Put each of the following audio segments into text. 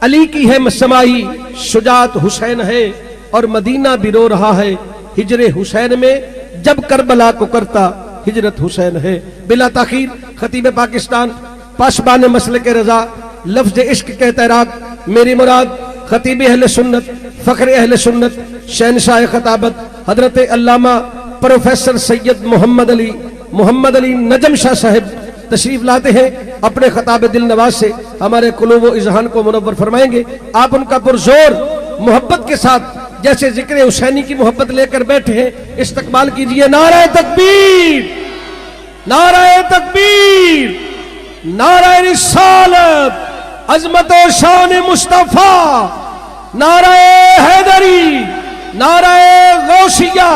علی کی ہے سمائی شجاعت حسین ہے اور مدینہ بھی رو رہا ہے ہجر حسین میں جب کربلا کو کرتا ہجرت حسین ہے. بلا تاخیر خطیب پاکستان پاسبان مسلک رضا لفظ عشق کے تیراک میری مراد خطیب اہل سنت فخر اہل سنت شہنشاہ خطابت حضرت علامہ پروفیسر سید محمد علی نجم شاہ صاحب تشریف لاتے ہیں. اپنے خطاب دل نواز سے ہمارے قلوب و اذہان کو منور فرمائیں گے. آپ ان کا پرزور محبت کے ساتھ جیسے ذکر حسینی کی محبت لے کر بیٹھے ہیں استقبال کیجئے. نعرہ تکبیر، نعرہ تکبیر، نعرہ رسالت، عظمت و شان مصطفیٰ، نعرہ حیدری، نعرہ غوثیہ،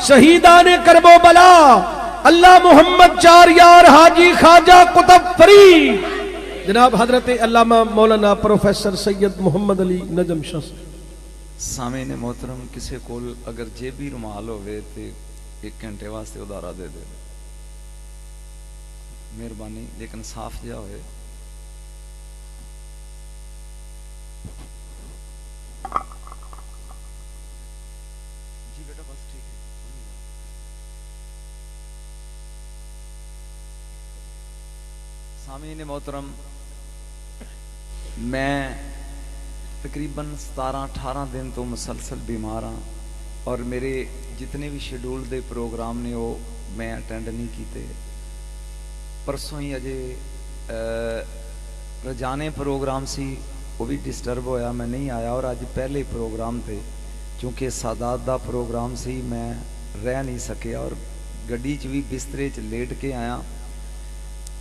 شہیدان کرب و بلا، اللہ محمد چار یار حاجی خواجہ قطب فرید جناب حضرت علامہ مولانا پروفیسر سید محمد علی نجم شاہ. سامعین محترم کسی کول اگر جیبی رومال ہوئے تے 1 گھنٹے واسطے ادارہ دے دے مہربانی، لیکن صاف جا ہوئے. جی بیٹا بس ٹھیک ہے. سامعین محترم میں تقریباً 17-18 دن تو مسلسل بیمار ہاں اور میرے جتنے بھی شیڈول دے پروگرام نے وہ میں اٹینڈ نہیں کیتے. پرسوں ہی اجے رجانے پروگرام سی وہ بھی ڈسٹرب ہویا، میں نہیں آیا. اور اج پہلے پروگرام تھے چونکہ سادات دا پروگرام سی میں رہ نہیں سکیا اور گڈی چ بھی بسترے چ لیٹ کے آیا.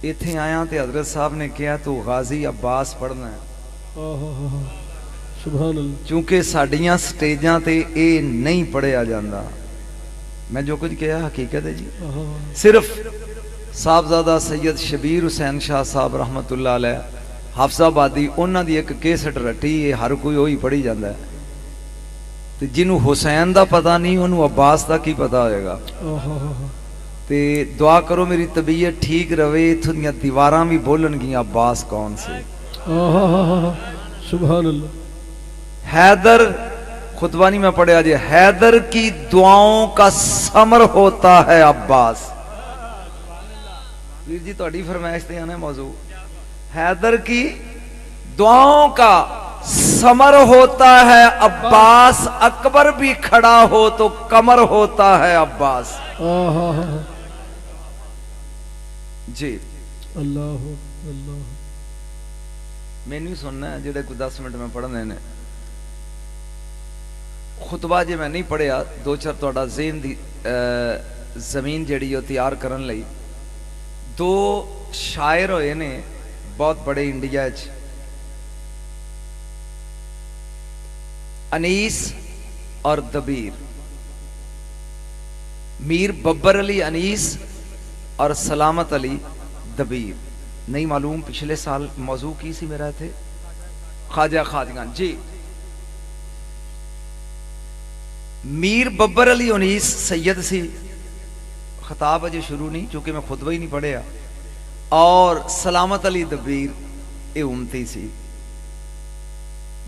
ایتھے آیا تے حضرت صاحب نے کہا تو غازی عباس پڑھنا ہے. سبحان اللہ. چونکہ ساڈیاں سٹیجاں تے اے نہیں پڑھیا جاندا. میں جو کچھ کہا حقیقت ہے جی. صرف صاحبزادہ سید شبیر حسین شاہ صاحب رحمت اللہ علیہ حافظ آبادی انہاں دی ایک کیسٹ رٹی ہے، ہر کوئی وہی پڑھی جاندا ہے. تے جنوں حسین دا پتہ نہیں انہوں عباس دا کی پتہ ہوئے گا. تے دعا کرو میری طبیعت ٹھیک رہے. اتھوں دیاں دیواراں بھی بولن گیاں عباس کون سے. سبحان اللہ. حیدر خطبہ نہیں میں پڑھیا جی. حیدر کی دعاؤں کا ثمر ہوتا ہے عباس. ویر جی تہاڈی فرمائش تے آنا موضوع. حیدر کی دعاؤں کا ثمر ہوتا ہے عباس. اکبر بھی کھڑا ہو تو کمر ہوتا ہے عباس. جی اللہ اللہ. میں نہیں سننا ہے جڑے کوئی 10 منٹ میں پڑھنے نے. خطبہ جے میں نہیں پڑھیا 2-4 تہاڈا ذہن دی زمین جڑی وہ تیار کرن لئی. 2 شاعر ہوئے نے بہت بڑے انڈیا چ، انیس اور دبیر. میر ببر علی انیس اور سلامت علی دبیر. نہیں معلوم پچھلے سال موضوع کی سی میرا تھے خواجہ خادگان جی. میر ببر علی انیس سید سی. خطاب اجے شروع نہیں چونکہ میں خطبہ ہی نہیں پڑھیا. اور سلامت علی دبیر اے امتی سی.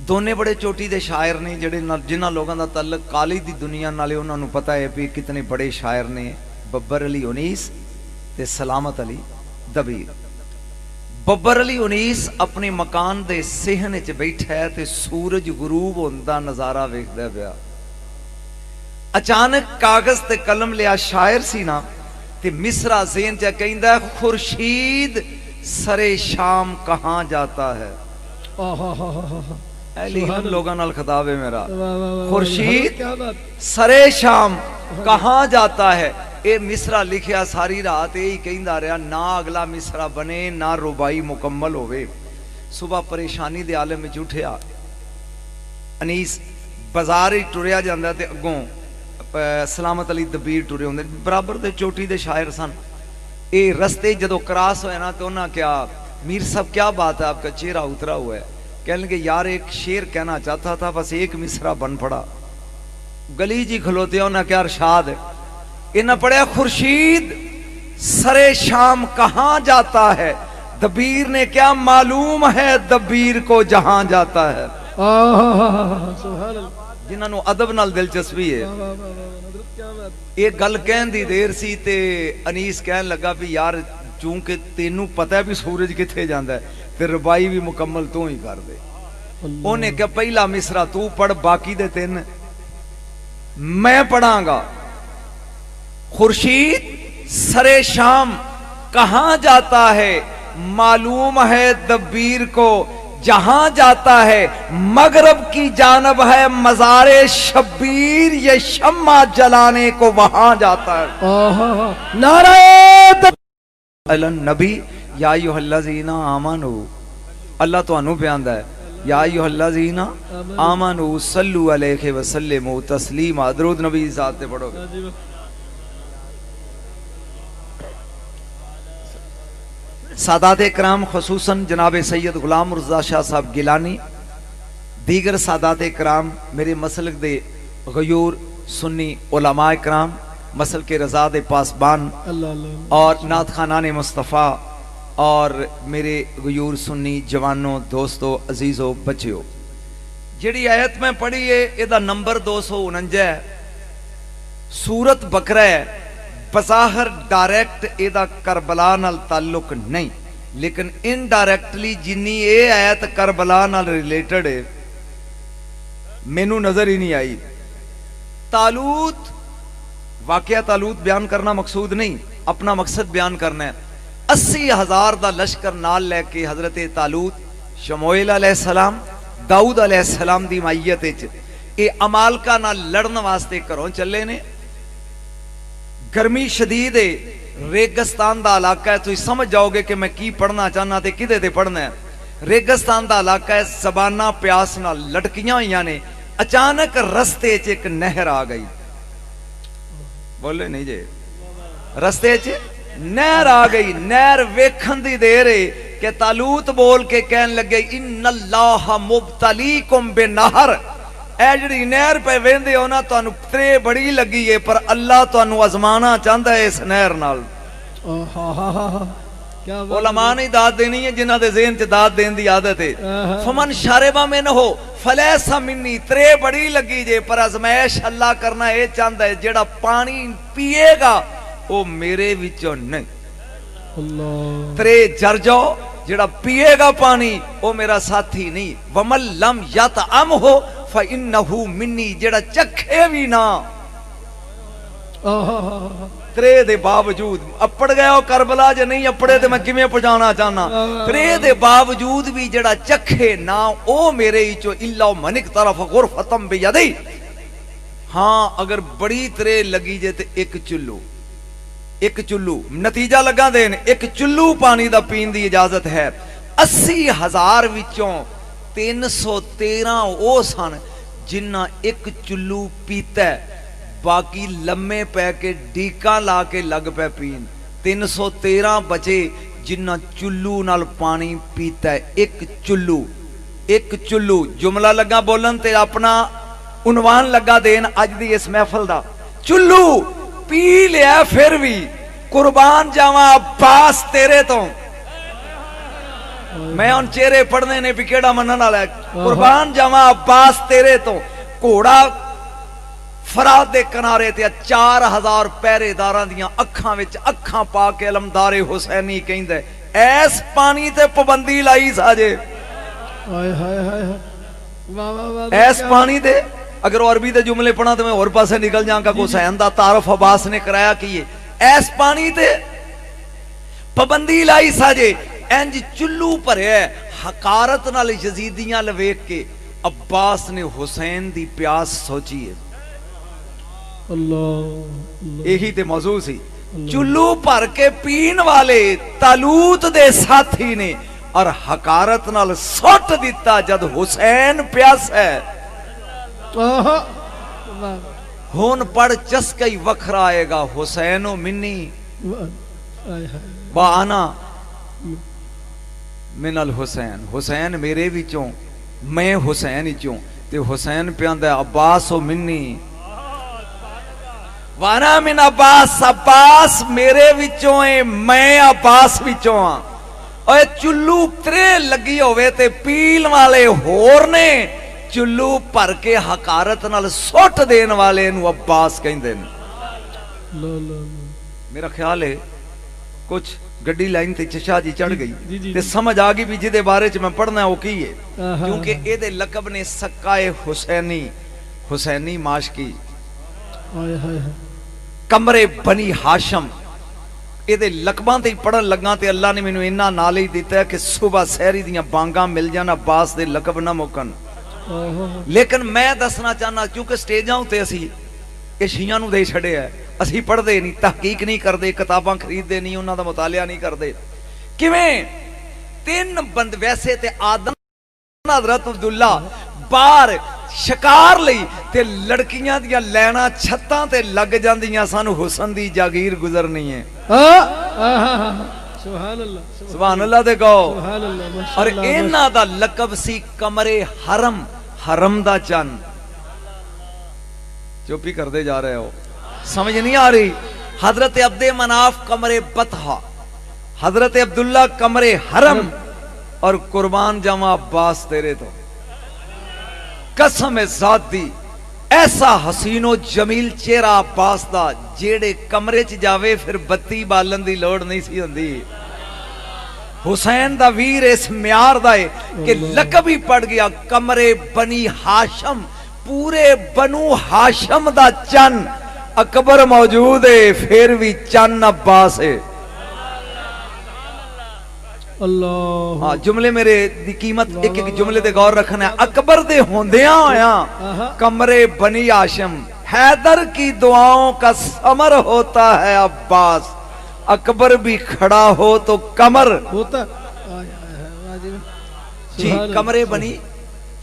دونے بڑے چوٹی دے شاعر نے جڑے جنہ لوگوں دا تعلق کالی دی دنیا نالے انہوں نے پتہ ہے بھی کتنے بڑے شاعر نے. ببر علی انیس تے سلامت علی دبیر. ببر علی انیس اپنے مکان دے صحن وچ بیٹھا ہے تے سورج غروب ہوندا نظارہ ویکھدا پیا. اچانک کاغذ تے قلم لیا شاعر سی نا تے مصرع ذہن چ کہندا ہے خورشید سرے شام کہاں جاتا ہے. اہلی علم لوگاں نال خطاب ہے میرا. خورشید سرے شام کہاں جاتا ہے. اے مصرع لکھیا ساری رات یہی کہندا رہا نہ اگلا مصرع بنے نہ ربائی مکمل ہوئے. صبح پریشانی دے عالم وچ اٹھیا. انیس بازار ہی ٹریا جاندا تے اگوں سلامت علی دبیر ٹرے ہوندے برابر دے چوٹی دے شاعر سن. اے رستے جدو کراس ہوئے نا تو انہاں کیا میر صاحب کیا بات ہے آپ کا چہرہ اترا ہوا ہے. کہنے لگے یار ایک شعر کہنا چاہتا تھا بس ایک مصرع بن پڑا. گلی جی کھلوتے ہیں انہاں کیا ارشاد ہے. انہاں پڑھیا خورشید سرے شام کہاں جاتا ہے دبیر نے کیا معلوم ہے دبیر کو جہاں جاتا ہے. سبحان اللہ. جنہاں نو ادب نال دلچسپی ہے. ایک گل کہن دی دیر سی تے انیس کہن لگا بھی یار چونکہ تینوں پتہ ہے بھی سورج کتھے جاندا ہے تے ربائی بھی مکمل تو ہی کر دے. انہیں کہ پہلا مصرع تو پڑھ باقی دے تین میں پڑھاں گا. خورشید سرے شام کہاں جاتا ہے معلوم ہے دبیر کو جہاں جاتا ہے مغرب کی جانب ہے مزار شبیر یہ شمع جلانے کو وہاں جاتا ہے. نعرہ النبی یا ایھا الذین آمنوا اللہ تو انو بیاندا ہے یا ایھا الذین آمنوا صلوا علیہ وسلموا تسلیما. درود نبی ذات تے پڑھو گے. سادات کرام خصوصاً جناب سید غلام مرزا شاہ صاحب گیلانی دیگر سادات کرام میرے مسلک دے غیور سنی علماء کرام مسلک کے رضا دے پاسبان اور نعت خانان مصطفیٰ اور میرے غیور سنی جوانوں دوستو عزیزو بچیو جڑی آیت میں پڑھی ہے ایدہ نمبر 249 ہے سورت بقرہ ہے. بظاہر ڈائریکٹ ایدہ کربلا نال تعلق نہیں لیکن انڈائریکٹلی جنی اے آیت کربلا نال ریلیٹڈ ہے مینوں نظر ہی نہیں آئی. طالوت واقعہ طالوت بیان کرنا مقصود نہیں اپنا مقصد بیان کرنا ہے. 80,000 دا لشکر نال لے کے حضرت طالوت شموئیل علیہ السلام داؤد علیہ السلام دی مائیت وچ اے امالکا نال لڑن واسطے گھروں چلے نے. گرمی شدید ہے ریگستان دا علاقہ ہے تو سمجھ جاؤ گے کہ میں کی پڑھنا چاہنا تے کدے تے پڑھنا ہے. ریگستان دا علاقہ ہے زبانہ پیاس نال لٹکیاں ہوئیاں نے. اچانک رستے چ ایک نہر آ گئی. بولے نہیں جے رستے چ نہر آ گئی. نہر ویکھن دی دیر ہے کہ طالوت بول کے کہن لگے ان اللہ مبتلیکم بنہر اے جڑی نہر پہ ویندے ہو نا تانوں ترے بڑی لگی ہے پر اللہ تانوں آزمانا چاہندا ہے اس نہر نال. علماء نے داد دینی ہے جنہاں دے ذہن چ داد دین دی عادت ہے. فمن شارب منہ فلیس منی ترے بڑی لگی جے پر آزمائش اللہ کرنا اے چاہندا ہے جڑا پانی پیے گا او میرے وچوں نہیں. ترے جر جاؤ جڑا پیے گا پانی او میرا ساتھی نہیں. ومن لم یطعمہ فَإِنَّهُ مِنِّي جڑا چکھے بھی نہ ترے دے باوجود اپڑ گیا ہو کربلا جے نہیں اپڑے تے میں کیویں پہنچانا چاہنا. ترے دے باوجود بھی جڑا چکھے نہ او میرے چو الا من اقترف غرفتم بیدی. ہاں اگر بڑی ترے لگی جے تے ایک چلو نتیجہ لگا دین ایک چلو پانی دا پین دی اجازت ہے. 80,000 وچوں 313 او سن جنہ ایک چلو پیتا ہے باقی لمے پہ کے ڈیکاں لا کے لگ پہ پین. 313 بچے جنہ چلو نال پانی پیتا ہے. ایک چلو جملہ لگا بولن تے اپنا عنوان لگا دین اج دی اس محفل دا. چلو پی لیا پھر بھی قربان جاواں عباس تیرے تو میں ان چہرے پڑھنے نے بھی کیڑا منن والا ہے. قربان جاواں عباس تیرے تو گھوڑا فرات دے کنارے تے 4000 پہرے داراں دیاں اکھاں وچ اکھاں پا کے علمدار حسینی کہندا ہے ایس پانی تے پابندی لائی ساجے. ہائے ہائے ہائے ایس پانی تے اگر عربی دے جملے پڑھا تو میں اور پاسے نکل جاؤں گا. حسین دا تعارف عباس نے کرایا کیے ایس پانی تے پابندی لائی ساجے. انج چلو پرے حقارت نال یزیدیاں لویک کے عباس نے حسین دی پیاس سوچی ہے. اللہ یہی تے موضوع سی. چلو پر کے پین والے طالوت دے ساتھی نے اور حقارت نال سوٹ دیتا جد حسین پیاس ہے. ہون پڑھ چسکئی وکھرا آئے گا حسین و منی بانا من الحسین. حسین میرے وچوں میں حسین وچوں تے حسین پیاندا ہے عباس و منی وانا من عباس. عباس میرے وچوں ہے میں عباس وچوں ہاں. اوے چلو ترے لگی ہوئے تے پیل والے ہور نے چلو پر کے حقارت نال سوٹ دین والے نو عباس کہندے نے۔ میرا خیال ہے کچھ گڈی لائن تے چشا جی چڑھ گئی تے سمجھ آگی بھی جدے بارے چ میں پڑھنا ہے وہ کی ہے، کیونکہ اے دے لقب نے سکائے حسینی، حسینی ماشکی، کمرے بنی ہاشم، اے دے لقباں تے پڑھن لگاں تے اللہ نے مینوں انہاں نال ہی دتا ہے کہ صبح سحری دیاں بانگاں مل جان عباس دے لقب نہ مکن۔ لیکن میں دسنا چاہنا کیونکہ سٹیجاں تے اسی اے شیعاں نو دے چھڑے ہے، اسی پڑھ دے نہیں، تحقیق نہیں کر دے، کتاباں خرید دے نہیں، انہاں دا مطالعہ نہیں کر دے۔ کیویں تین بند ویسے تے آدم حضرت عبداللہ بار شکار لئی تے لڑکیاں دیا لینا چھتاں تے لگ جاندیاں سانو حسن دی جاگیر گزرنی ہے۔ سبحان اللہ، سبحان اللہ دے کہو۔ سبحان اللہ، اور انہاں دا لقب سی کمرے حرم، حرم دا چن۔ چوپی کر دے جا رہے ہو، سمجھ نہیں آ رہی؟ حضرت عبد مناف کمرے بطحا، حضرت عبداللہ کمرے حرم، اور قربان جاواں عباس تیرے تو قسم ذات دی ایسا حسین و جمیل چہرہ عباس دا جیڑے کمرے چ جاوے پھر بتی بالن دی لوڑ نہیں سی ہوندی۔ حسین دا ویر اس معیار دا ہے کہ لقب ہی پڑ گیا کمرے بنی ہاشم، پورے بنو ہاشم دا چن اکبر موجود ہے، پھر بھی چن عباس ہے۔ اللہ، ہاں جملے میرے دی قیمت ایک ایک جملے دے غور رکھنا ہے۔ اکبر دے ہوندیاں آیا کمرے بنی ہاشم، حیدر کی دعاؤں کا ثمر ہوتا ہے عباس، اکبر بھی کھڑا ہو تو کمر ہوتا جی کمرے بنی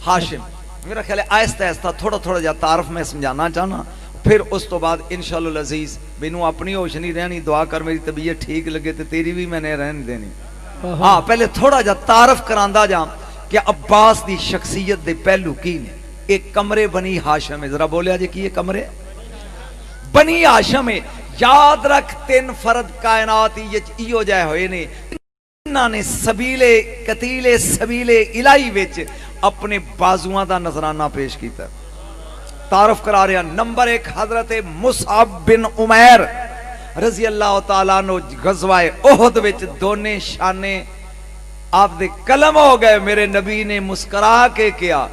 ہاشم۔ میرا خیال ہے آہستہ آہستہ تھوڑا تھوڑا جا تعارف میں سمجھانا چاہنا، پھر اس تو بعد انشاءاللہ العزیز مینوں اپنی ہوش نہیں رہنی، دعا کر میری طبیعت ٹھیک لگے تے تیری بھی میں نے رہن دینی۔ ہاں پہلے تھوڑا جا تعارف کراندا جا کہ عباس دی شخصیت دے پہلو کی نے۔ ایک کمرے بنی ہاشم ہے، ذرا بولیا جی کی یہ کمرے بنی ہاشم ہے۔ یاد رکھ تین فرد کائنات ایو جائے ہوئے نے، انہاں نے سبیلے قتیلے سبیلے الہی وچ اپنے بازوਆਂ دا نذرانہ پیش کیتا۔ تعارف کرا رہا نمبر ایک حضرت مصعب بن عمیر رضی اللہ تعالیٰ عنہ، غزوہ احد وچ دونے شانے آپ دے قلم ہو گئے، میرے نبی نے مسکرا کے کیا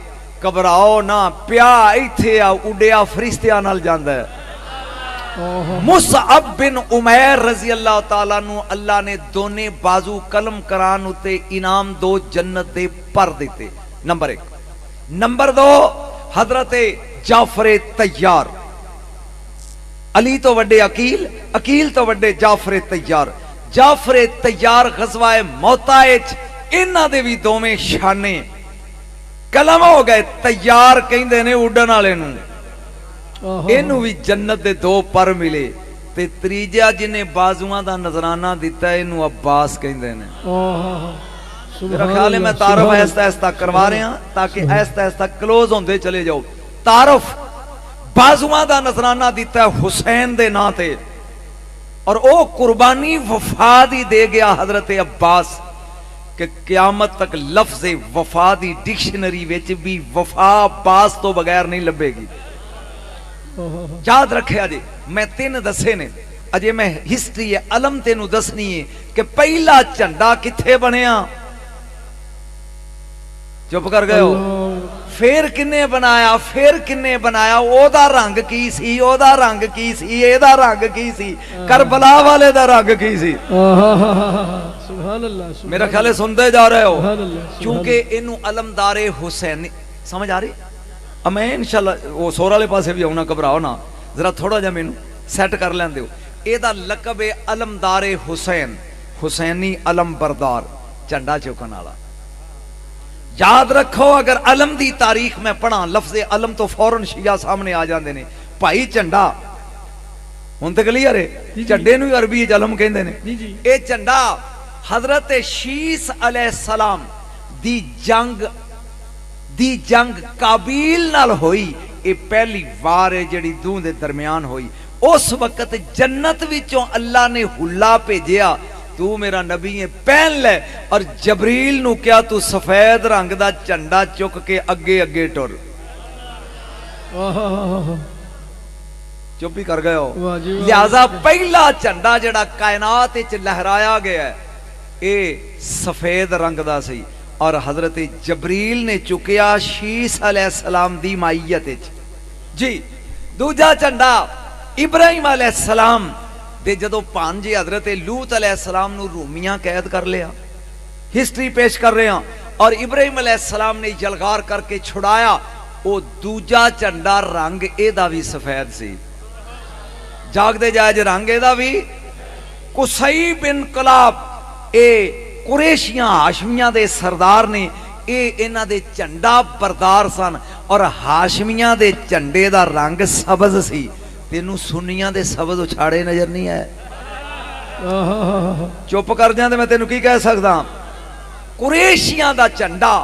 گھبراؤ نہ، پیا ایتھے آ اڈیا فرشتیاں نال جاندا ہے۔ مصعب بن عمیر رضی اللہ تعالیٰ عنہ اللہ نے دونے بازو قلم کران اتے انعام دو جنت دے پر دیتے۔ نمبر ایک۔ نمبر دو حضرت جعفر طیار، علی تو وڈے عقیل، عقیل تو وڈے جعفر طیار۔ جعفر طیار غزوہ موتا وچ انہاں دے وی دوویں شانے قلم ہو گئے، طیار کہندے نے اڈن والے نوں، اینو بھی جنت دے دو پر ملے، تے تریجا جنے بازوਆਂ دا نذرانہ دیتا ہے اینو عباس کہندے نے۔ میرا خیال ہے میں تعارف آہستہ آہستہ کروا رہے ہیں تاکہ آہستہ آہستہ کلوز ہوندے چلے جاؤ۔ تعارف بازوਆਂ دا نذرانہ دیتا ہے حسین دے نا تے، اور او قربانی وفا دی دے گیا حضرت عباس کہ قیامت تک لفظ وفا دی ڈکشنری وچ بھی وفا عباس تو بغیر نہیں لبے گی۔ یاد رکھے آجے میں تین دسے نے، اجے میں ہسٹری علم تینو دسنی ہے کہ پہلا جھنڈا کتھے بنیا؟ چپ کر گئے ہو؟ پھر کنے بنایا؟ پھر کنے بنایا؟ او دا رنگ کی سی؟ او دا رنگ کی سی؟ اے دا رنگ کی سی؟ کربلا والے دا رنگ کی سی؟ سبحان اللہ، میرا خیال ہے سنتے جا رہے ہو، چونکہ انہوں علمدار حسین سمجھ آ رہی؟ اب میں انشاءاللہ وہ سور والے پاسے بھی آؤں، گھبراؤ نا، ذرا تھوڑا جا مینوں سیٹ کر لیندے ہو۔ اے دا لقب ہے علمدار حسین، حسینی علم بردار، جھنڈا چوکن والا۔ یاد رکھو اگر علم دی تاریخ میں پڑھا، لفظ علم تو فوراً شیعہ سامنے آ جاندے نے۔ بھائی جھنڈا ہن تے کلیئر ہے، جھنڈے نوں عربی وچ علم کہندے نے۔ اے جھنڈا حضرت شیس علیہ السلام دی جنگ قابیل نال ہوئی، اے پہلی وار ہے جڑی دوں دے درمیان ہوئی۔ اس وقت جنت وچوں اللہ نے حلا بھیجیا تو میرا نبی ہے پہن لے. اور جبریل نو کیا تو سفید رنگ دا جھنڈا چک کے اگے اگے ٹر. چپ ہی کر گئے ہو. لہذا پہلا جھنڈا جڑا کائنات وچ لہرایا گیا ہے اے سفید رنگ دا سی اور حضرت جبریل نے چکیا شیس علیہ السلام دی مائیت وچ. جی دوجا جھنڈا ابراہیم علیہ السلام دے جدو پانجے حضرت لوط علیہ السلام نو رومیاں قید کر لیا. ہسٹری پیش کر رہے ہیں. اور ابراہیم علیہ السلام نے جلغار کر کے چھڑایا. او دوجا جھنڈا رنگ اے دا بھی سفید سی. جاگ دے جائے جے رنگ اے دا بھی. قصی بن کلاب اے قریشیاں ہاشمیاں دے سردار نے اے انہاں دے جھنڈا بردار سن اور ہاشمیاں دے جھنڈے دا رنگ سبز سی. تینوں سنیاں دے سبز اچھاڑے نظر نہیں آئے. چپ کر جاں تے میں تینوں کی کہہ سکدا. قریشیاں دا جھنڈا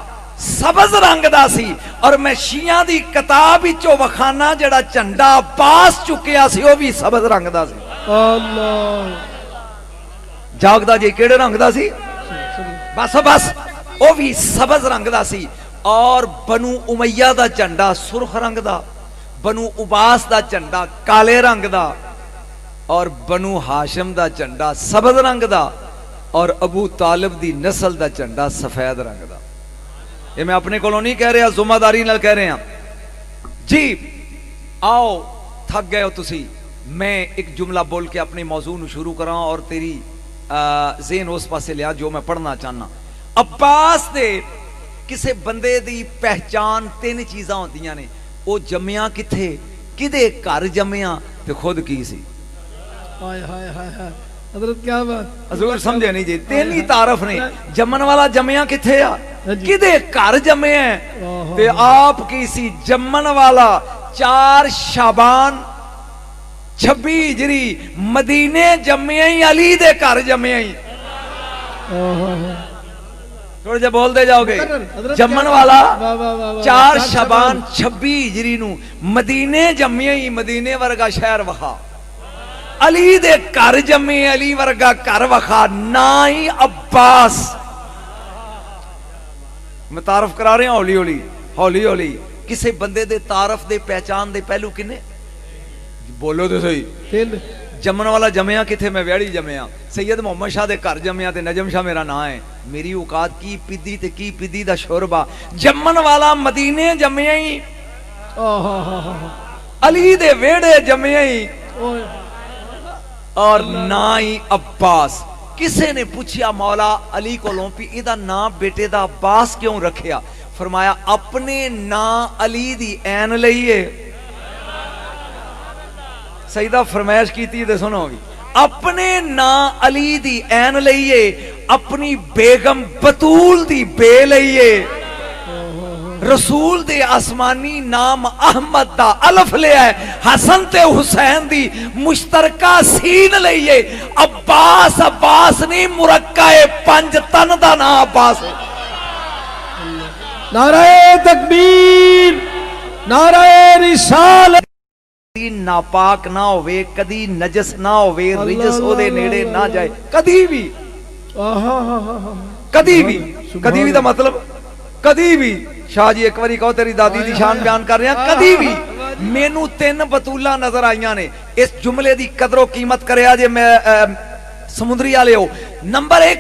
سبز رنگ دا سی اور میں شیعہ دی کتاب وچوں وکھانا جڑا جھنڈا عباس چکیا سی او بھی سبز رنگ دا سی. اللہ جاگدا جی کیڑے رنگ دا سی؟ بس بس او بھی سبز رنگ دا سی. اور بنو امیہ دا جھنڈا سرخ رنگ دا, بنو عباس دا جھنڈا کالے رنگ دا اور بنو ہاشم دا جھنڈا سبز رنگ دا اور ابو طالب دی نسل دا جھنڈا سفید رنگ دا. یہ میں اپنے کولوں نہیں کہہ رہا, ذمہ داری نال کہہ رہے ہیں. جی آؤ تھک گئے ہو تسی, میں ایک جملہ بول کے اپنے موضوع نو شروع کراں اور تیری ذہن اس پاسے لیا جو میں پڑھنا چاہنا. عباس دے کسے بندے دی پہچان تین چیزاں ہوندیاں نے. او جمعیاں کتھے, کدے گھر جمعیاں تے خود کی سی. ہائے ہائے ہائے حضرت کیا بات, حضور سمجھے نہیں جی. تین ہی تعارف نے. جمن والا جمعیاں کتھے آ, کدے گھر جمے ہیں تے آپ کی سی. جمن والا 4 شعبان 26 ہجری مدینے جمے ہی, علی دے گھر جمے ہی. تھوڑے جا بول دے جاؤ گے. جمن والا 4 شعبان 26 ہجری نو مدینے جمے ہی, مدینے ورگا شہر وخا. علی دے گھر جمے, علی ورگا گھر وخا. نا ہی عباس. میں تعارف کرا رہے ہیں ہولی ہولی ہولی ہولی. کسے بندے دے تعارف دے پہچان دے پہلو کنے بولو تو صحیح. جمن والا جمعیاں کتھے, میں ویڑی جمعیاں. سید محمد شاہ دے گھر جمعیاں تے نجم شاہ میرا نا ہے. میری اوقات کی پدی تے کی پدی دا شوربا. جمن والا مدینے جمعیاں ہی, علی دے ویڑے جمعیاں ہی اور نا ہی عباس. کسے نے پوچھیا مولا علی کو لوں پی ایدہ نا بیٹے دا عباس کیوں رکھیا؟ فرمایا اپنے نا علی دی این لئیے. سیدہ فرمائش کی تھی دے سنو گی. اپنے نا علی دی این لئیے, اپنی بیگم بطول دی بے لئیے. رسول دے آسمانی نام احمد دا الف لے ہے, حسن تے حسین دی مشترکہ سین لئیے. عباس عباس نہیں, مرکہ 5 تن دا نا عباس ہے. نعرہ تکبیر, نعرہ رسالت. کدی ناپاک نہ ہوئے, کدی نجس نہ ہوئے, رجس ہو دے نیڑے نہ جائے کدی بھی. کدی بھی, کدی بھی دا مطلب کدی بھی. شاہ جی ایک واری کہو تیری دادی دی شان بیان کر رہے ہیں. کدی بھی مینوں 3 بطولہ نظر آئیاں نے. اس جملے دی قدر و قیمت کرے آجے میں سمندری آلے ہو. نمبر 1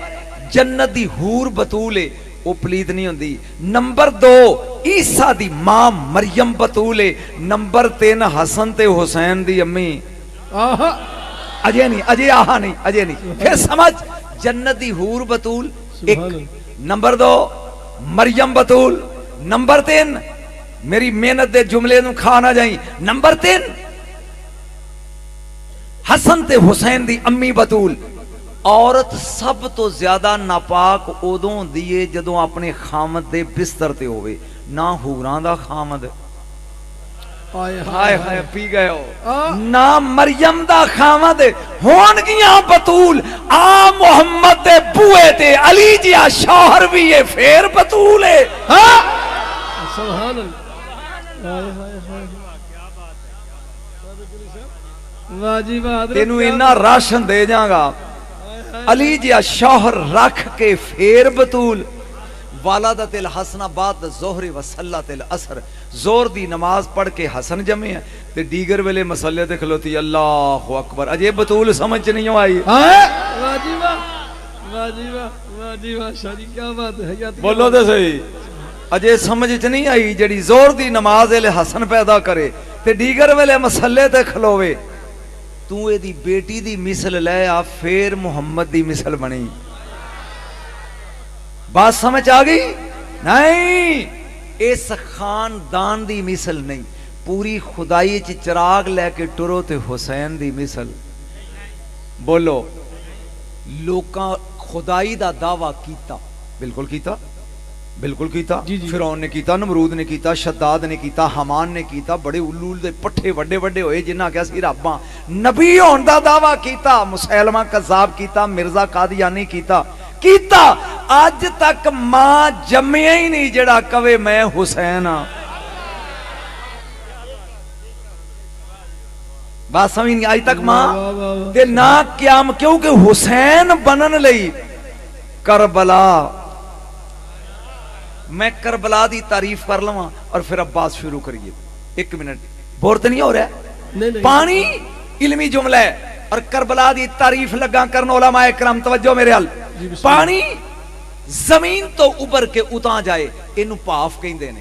جنت دی حور بطول ہے, وہ پلیت نہیں ہوندی. نمبر 2 عیسیٰ دی ماں مریم بطول ہے. نمبر 3 حسن تے حسین دی امی. اجے نہیں, اجے آہا نہیں, اجے نہیں. پھر سمجھ, جنت دی حور بطول 1, نمبر 2 مریم بطول, نمبر 3 میری محنت دے جملے نو کھا نہ جائیں, نمبر 3 حسن تے حسین دی امی بطول. عورت سب تو زیادہ ناپاک ادوں دیے جدوں اپنے خامد دے بستر تے ہوئے, نہ حوران دا خامد. ہائے ہائے پی گئے ہو. نہ مریم دا خامد ہون گیاں بطول. آ محمد دے بوئے تے علی جیا شوہر بھی ہے, پھر بطول ہے. سبحان اللہ. تینوں اینا راشن دے جاں گا, علی جیا شوہر رکھ کے پھر بطول والدت الحسن بعد ظہر و صلات العصر زور دی نماز پڑھ کے حسن جمع ہے تے دیگر ویلے مسلے تے کھلوتی اللہ اکبر اجے بطول سمجھ نہیں آئی واہ جی واہ واہ جی واہ واہ جی واہ شاہ جی کیا بات ہے بولو تے صحیح اجے سمجھ نہیں آئی جڑی زور دی نماز حسن پیدا کرے تے دیگر ویلے مسلے تے کھلوے تو اے دی بیٹی دی مثل لے آ پھر محمد دی مثل بنی بات سمجھ آگئی نہیں اس خاندان دی مثل نہیں پوری خدائی چراغ لے کے ٹرو تے حسین دی مثل بولو لوکاں خدائی دا دعویٰ کیتا بالکل کیتا بالکل کیتا فرعون نے کیتا نمرود نے کیتا شداد نے کیتا حمان نے کیتا بڑے علول دے پٹھے وڈے وڈے ہوئے جنہاں کیا سی رباں نبی ہون دا دعویٰ کیتا مسیلمہ کذاب کیتا مرزا قادیانی کیتا آج تک ماں جمعے ہی نہیں جڑا کوے میں حسین ہاں بات سمجھ نہیں آج تک ماں تے نہ قیام کیونکہ حسین بنن لئی کربلا میں کربلا دی تعریف کر لواں اور پھر عباس شروع کریے ایک منٹ بورت نہیں ہو رہا ہے پانی علمی جملہ ہے اور کربلا دی تعریف لگا کرنا علماء اکرام توجہ میرے حال پانی زمین تو اوپر کے اتاں جائے انہوں پاف کہیں دینے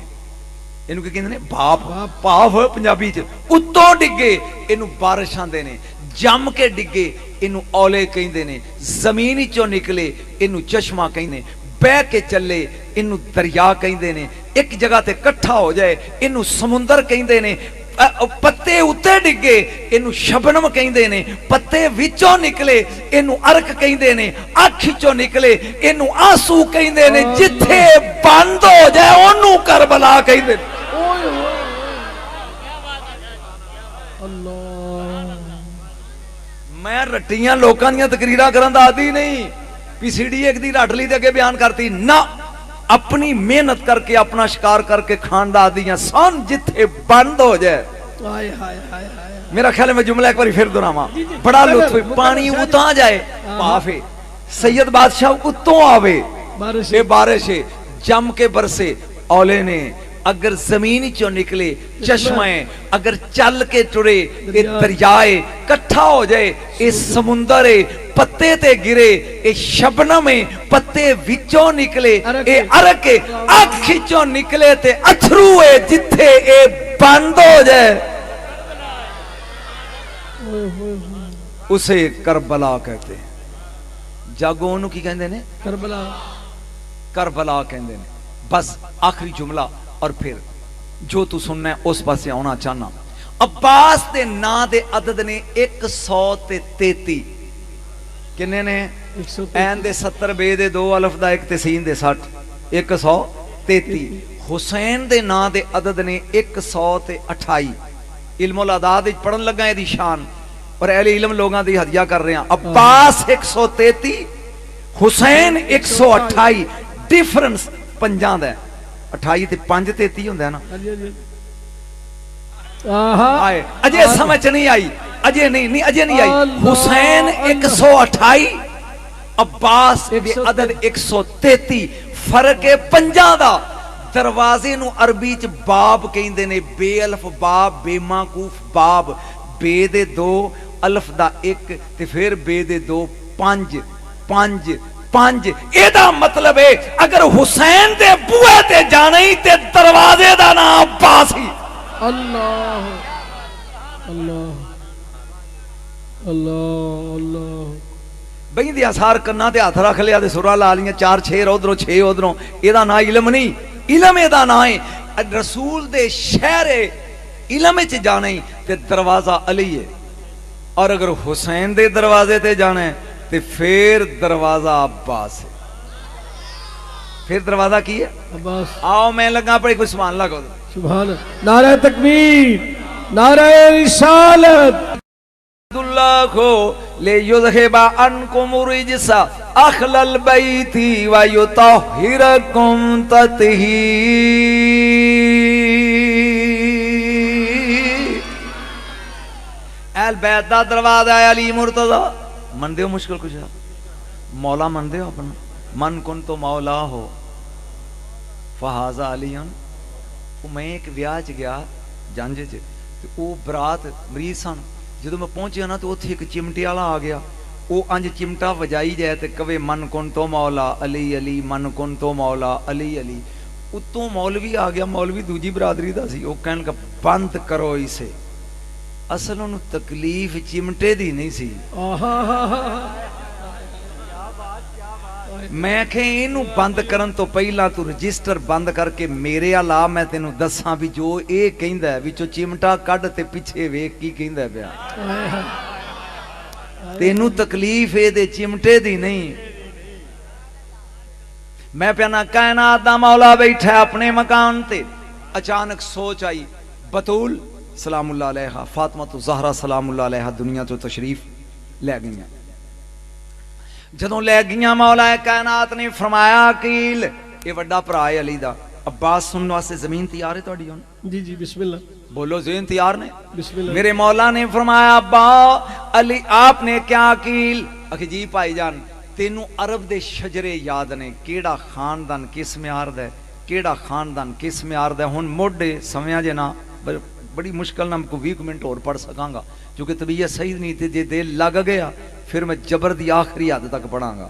انہوں کہیں دینے باپ پاف ہوئے پنجابی چھے اتوں ڈگے انہوں بارشاں دینے جم کے ڈگے انہوں اولے کہیں دینے زمینی چو نکلے انہوں چشمہ کہیں دینے بے کے چلے انہوں دریا کہیں دینے ایک جگہ تے کٹھا ہو جائے انہوں سمندر کہیں دینے پتے اتے ڈگے انہوں شبنم کہیں دینے پتے وچوں نکلے انہوں عرق کہیں دینے آنکھوں نکلے انہوں آنسو کہیں دینے جتھے بند ہو جائے انہوں کربلا کہیں دینے میں رٹیاں لوکاں دیاں تقریرہ کرن دا عادی نہیں پی سی ڈی ایک دی رٹ لی دے کے بیان کرتی نہ اپنی محنت کر کے اپنا شکار کر کے کھانڈا دیاں سان جتھے بند ہو جائے میرا خیال ہے میں جملہ ایک باری پھر دوناما بڑا لطف پانی اتاں جائے پافے سید بادشاہ اتوں آوے بے بارشے جم کے برسے اولے نے اگر زمینی چو نکلے چشمائیں اگر چل کے ٹرے اے دریائے کٹھا ہو جائے اے سمندرے پتے تے گرے اے شبنمیں پتے وچوں نکلے اے عرقے آنکھوں نکلے تے اتھروے جتھے اے بند ہو جائے اسے کربلا کہتے ہیں جاگو انہوں کی کہندے نے کربلا کہندے نے بس آخری جملہ اور پھر جو تو سننا ہے اس پاس سے آنا چاہنا عباس دے نا دے عدد نے 133 کنے نے این دے 70 بے دے 2 الف دا 1 تے سین دے 60 133 حسین دے نا دے عدد نے 128 علم العداد پڑھن لگا ہے دی شان اور اہل علم لوگاں دی ہدیہ کر رہے ہیں عباس 133 حسین 128 ڈیفرنس پنجان دے 28 تے 5 تے 30 ہوندے نا آئے اجے سمجھ نہیں آئی اجے نہیں اجے نہیں آئی حسین 128 عباس دے عدد 133 فرق 5 دا دروازے نو عربی چ باب کہندے نے بے الف باب بے معکوف باب بے دے 2 الف دا 1 تے پھر بے دے 2 5 ایدہ مطلب ہے اگر حسین دے بوئے تے جانے تے دروازے دا نام عباس ہی اللہ اللہ اللہ اللہ بھئی دی اثار کرنا تے ہاتھ رکھ لیا تے سورہ لالیاں 4 6 ادھروں 6 ادھروں ایدہ نا علم نہیں علم ایدہ نا ہے رسول دے شہر علم چ جانے تے دروازہ علی ہے اور اگر حسین دے دروازے تے جانے تے پھر دروازہ عباس ہے پھر دروازہ کی ہے عباس آؤ میں لگا پڑے کوئی سبحان اللہ کو سبحان اللہ نعرہ تکبیر نعرہ رسالت اللہ کو لے یذہبا انکم رجسا اخل البیت و یطہرکم تطہیر اہل بیت دا دروازہ ہے علی مرتضی من دیو مشکل کچھ ہے مولا من دے ہو اپنا من کن تو مولا ہو فہذا علی میں ایک ویاہ چ گیا جانجے چ وہ برات مریض سن جدو میں پہنچیا نا تو اتنے ایک چمٹے والا آ گیا وہ انج چمٹا وجائی جائے تے کہے من کن تو مولا علی علی من کن تو مولا علی علی اتوں مولوی آ گیا مولوی دوجی برادری دا سی وہ کہن لگا بند کرو اسے اصل انہوں تکلیف چمٹے دی نہیں سی میں کہ اینو بند کرن تو پہلا تو رجسٹر بند کر کے میرے علا میں تینوں دساں بھی جو اے کہندا ہے وچوں چمٹا کڈ تے پیچھے ویکھ کی کہندا پیا تینوں تکلیف اے دے چمٹے دی نہیں میں پیانا کائنات دا مولا بیٹھا اپنے مکان تے اچانک سوچ آئی بطول سلام اللہ علیہ فاطمہ زہرا سلام اللہ علیہ دنیا تو تشریف لے گئیاں جدوں لے گئیاں مولا کائنات نے فرمایا عقیل یہ وڈا بھرا ہے علی دا عباس سننے واسطے زمین تیار ہے تہاڈی ہن جی جی بسم اللہ بولو ذہن تیار نے بسم اللہ میرے مولا نے فرمایا ابا علی آپ نے کیا عقیل اکھے جی بھائی جان تینوں عرب دے شجرے یاد نے کیڑا خاندان کس میں آرد ہے کیڑا خاندان کس میں آرد ہے ہن موڈے سمیا جے نا بڑی مشکل نہ کو 20 منٹ اور پڑھ سکاں گا کیونکہ طبیعت صحیح نہیں تھی جے دل لگ گیا پھر میں جبر دی آخری حد تک پڑھاں گا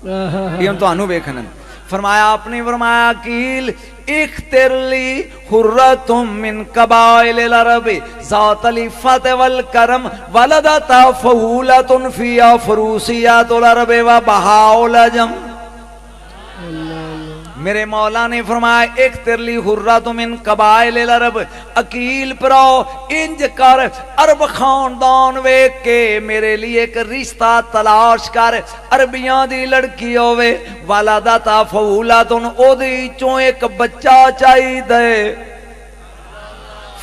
یہ ہم تو انو ویکھنا فرمایا آپ نے فرمایا عقیل اختر لی حرتم من قبائل العرب ذات العفت والکرم ولدت فہولت فی فروسیات العرب و بہاء العجم میرے مولا نے فرمایا اختر لی حرات من قبائل العرب عقیل پراؤ انج کر عرب خاندان ویک کے میرے لیے ایک رشتہ تلاش کر عربیاں دی لڑکی ہوئے والدتا فولاتن او دی چوں ایک بچہ چاہی دے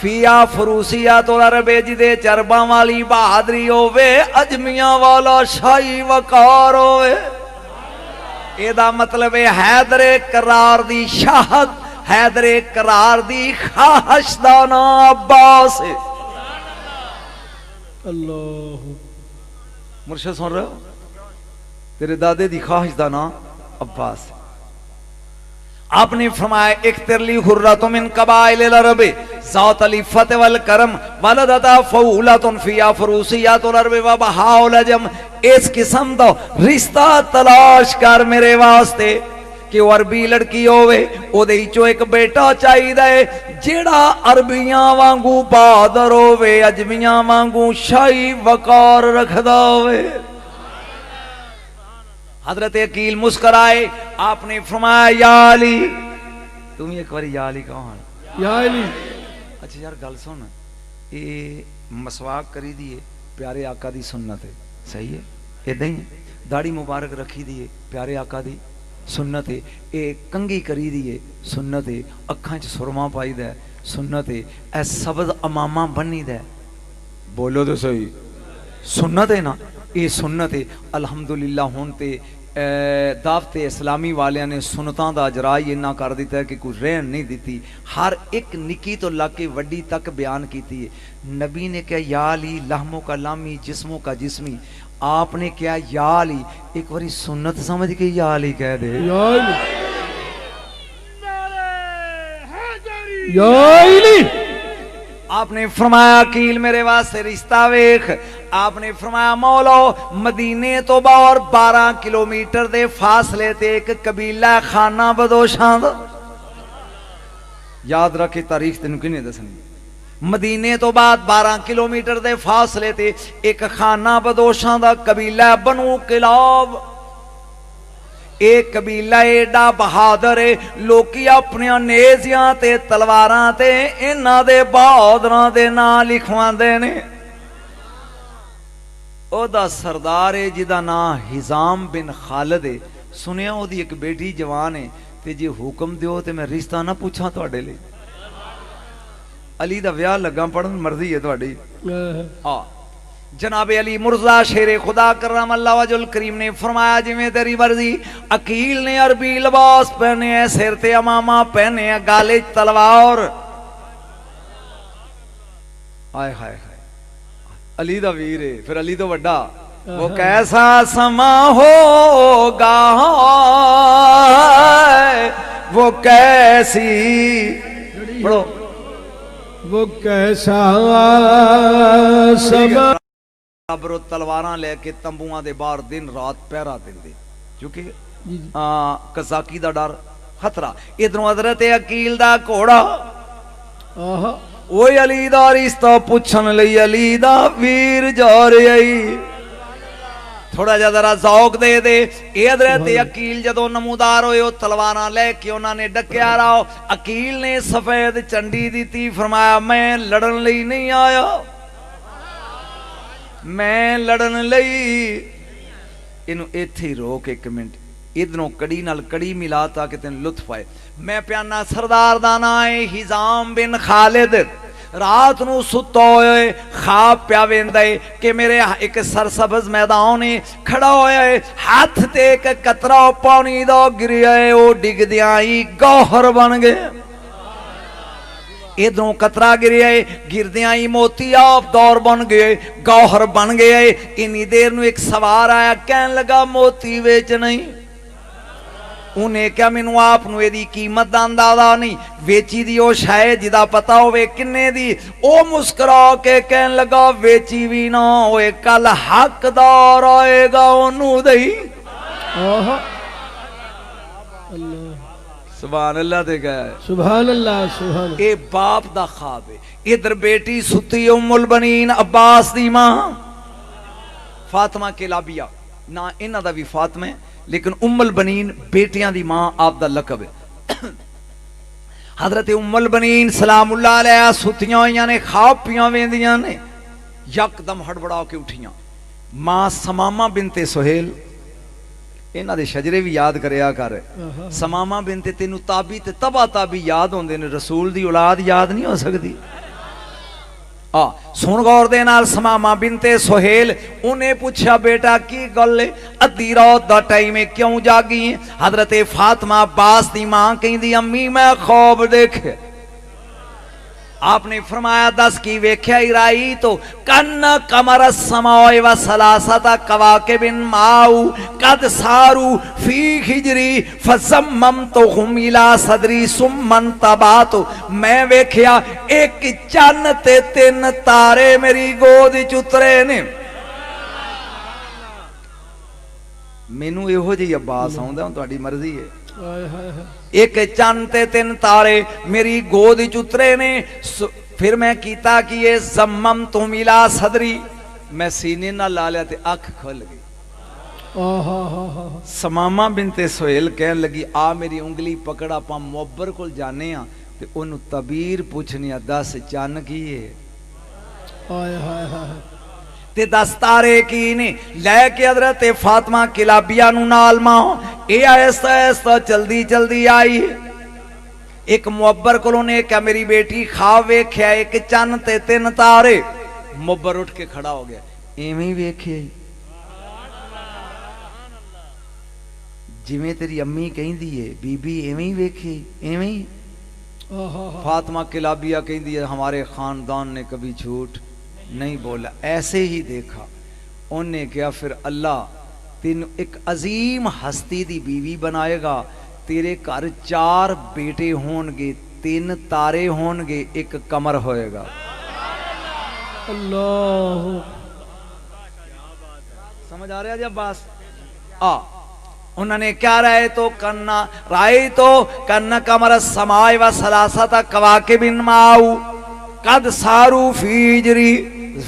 فیا فروسیات العرب جدے چرباں والی بہادری ہوئے اجمیاں والا شاہی وقار ہوئے ایدہ مطلب ہے حیدر قرار دی شاہد حیدر قرار دی خواہش دانا عباس اللہ مرشد سن رہے ہو تیرے دادے دی خواہش دانا عباس آپ نے فرمایا اختر لی حرات من قبائل العرب ذات العفت والکرم ولدتا فولات فی فروسیات العرب و بہاء العجم اس قسم دا رشتہ تلاش کر میرے واسطے کہ وہ عربی لڑکی ہوئے او دے چو ایک بیٹا چاہی دے جیڑا عربیاں وانگو بہادر ہوئے اجمیاں وانگو شاہی وقار رکھدا ہوئے حضرت عقیل مسکرائے آپ نے فرمایا یا علی تم ایک باری یا علی کہاں یا علی اچھا یار گل سن اے مسواک کری دیئے پیارے آقا دی سنت ہے صحیح ہے ایدہ ہی داڑھی مبارک رکھی دیئے پیارے آقا دی سنت ہے اے کنگی کری دیئے سنت ہے اکھاں چ سرما پائی دے سنت ہے اے سبز امامہ بنی دے بولو تو صحیح سنت ہے نا اے سنت ہے الحمدللہ ہونتے دعوت اسلامی والیاں نے سنتاں دا اجرائی انہا کر دیتا ہے کہ کوئی رہن نہیں دیتی ہر ایک نکی تو لاکے وڈی تک بیان کیتی ہے نبی نے کہا یا علی لحموں کا لامی جسموں کا جسمی آپ نے کہا یا علی ایک باری سنت سمجھ کے یا علی کہہ دے یا علی یا علی آپ نے فرمایا عقیل میرے واسطے رشتہ ویکھ آپ نے فرمایا مولا مدینے تو باہر 12 کلومیٹر دے فاصلے تے ایک قبیلہ خانہ بدوشاں دا یاد رکھے تاریخ تینوں کنے دسنی مدینے تو بعد 12 کلومیٹر دے فاصلے تے ایک خانہ بدوشاں دا قبیلہ بنو کلاب ایک قبیلہ ایڈا بہادر ہے لوکی اپنی نیزیاں تے تلواراں تے انہاں دے بہادراں دے نام لکھواندے نے او دا سردار ہے جدا نام حزام بن خالد ہے سنیا او دی ایک بیٹی جوان ہے تے جی حکم دیو تے میں رشتہ نہ پوچھاں تواڈے لئی علی دا ویاہ لگا پڑھن مرضی ہے تواڈی جناب علی مرزا شیر خدا کرم اللہ وجہ الکریم نے فرمایا جی میں تیری مرضی عقیل نے عربی لباس پہنے ہیں سر تے امامہ پہنے ہیں گالے تلوار آئے ہائے ہائے علی دا ویر ہے پھر علی تو وڈا وہ کیسا سما ہوگا وہ کیسی پڑھو وہ کیسا سما ابرو تلواراں لے کے تمبوਆਂ دے باہر دن رات پہرا دیندے کیونکہ قزاقی دا ڈر خطرہ ادھروں حضرت عقیل دا گھوڑا اوے علی دا رشتہ پوچھن لئی علی دا ویر جا رہی تھوڑا جا ذرا ذوق دے دے اے حضرت عقیل جدوں نمودار ہوئے او تلواراں لے کے انہاں نے ڈکیا راو عقیل نے سفید چنڈی دیتی فرمایا میں لڑن لئی نہیں آیا میں لڑن لئی انہوں ایتھے روک ایک منٹ ادھنوں کڑی نال کڑی ملا تاکہ تین لطف آئے میں پیانا سردار دانائے حزام بن خالد رات نو ستا ہوئے خواب پیا ویندے کہ میرے ایک سرسبز میدانے کھڑا ہوئے ہاتھ تے ایک قطرہ پانی دا گری آئے او ڈگ دیائی گوہر بن گئے ادھروں قطرہ گری آئے گردیائی موتی آپ دور بن گئے گوہر بن گئے انہی دیر نو ایک سوار آیا کہن لگا موتی ویچ نہیں انہیں کیا منو آپ نو ایدی قیمت دا اندازہ نہیں ویچی دی او شاید جدا پتا ہوئے کنے دی او مسکرا کے کہن لگا ویچی بھی نہ ہوئے کل حق دار آئے گا انہوں دہی سبحان اللہ دے گیا ہے سبحان اللہ سبحان اللہ اے باپ دا خواب ہے ادھر بیٹی ستی ام البنین عباس دی ماں فاطمہ کلابیہ نہ انہ دا بھی فاطمہ لیکن ام البنین بیٹیاں دی ماں آپ دا لقب ہے حضرت ام البنین سلام اللہ علیہ ستیاں یعنی خواب پیاں ویندیاں نے یک دم ہڑبڑا کے اٹھیاں ماں سمامہ بنت سہیل انہاں دے شجرے بھی یاد کریا کر سمامہ بنت تینو تابی تے تبا تابی یاد ہوندے نے رسول دی اولاد یاد نہیں ہو سکتی سن غور دے نال سمامہ بنت سہیل انہیں پوچھا بیٹا کی گل ادھی رات دا ٹائم میں کیوں جاگی ہیں حضرت فاطمہ عباس دی ماں کہیں دی امی میں خواب دیکھے آپ نے فرمایا دس کی ویکھیا ارائی تو کن قمر السماء و ثلاثۃ کواکب ماؤ قد سارو فی ہجری فزممتهم الی صدری ثم انتبات میں ویکھیا ایک چن تے تین تارے میری گود چترے نے مینوں ایہو جی عباس آوندا ہن تہاڈی مرضی ہے ایک چند تے تین تارے میری گود چترے نے پھر میں کیتا کہ یہ زمم تو ملا صدری میں سینے نہ لالیا تے اکھ کھل گئی سمامہ بنت سہیل کہن لگی آ میری انگلی پکڑا پا موبر کل جانے ہاں تے انہوں تبیر پوچھنی دس چن کیے تے دستارے کی نے لے کے حضرت فاطمہ کلابیہ نو نال ماں اے آہستہ آہستہ چلدی چلدی آئی ایک معبر کلوں نے کیا میری بیٹی خواب ویکھیا ایک چن تے تین تارے معبر اٹھ کے کھڑا ہو گیا ایویں ویکھیا جویں تیری امی کہیں دیئے بی بی ایویں ویکھی ایویں فاطمہ کلابیہ کہیں دیئے ہمارے خاندان نے کبھی جھوٹ نہیں بولا ایسے ہی دیکھا انہوں نے کیا پھر اللہ تین ایک عظیم ہستی دی بیوی بنائے گا تیرے گھر 4 بیٹے ہون گے 3 تارے ہون گے ایک قمر ہوئے گا اللہ سمجھ آ رہا جب باس انہوں نے کیا رائے تو کن قمر السماء و ثلاثۃ کواکب ماؤ قد سارو فی ہجری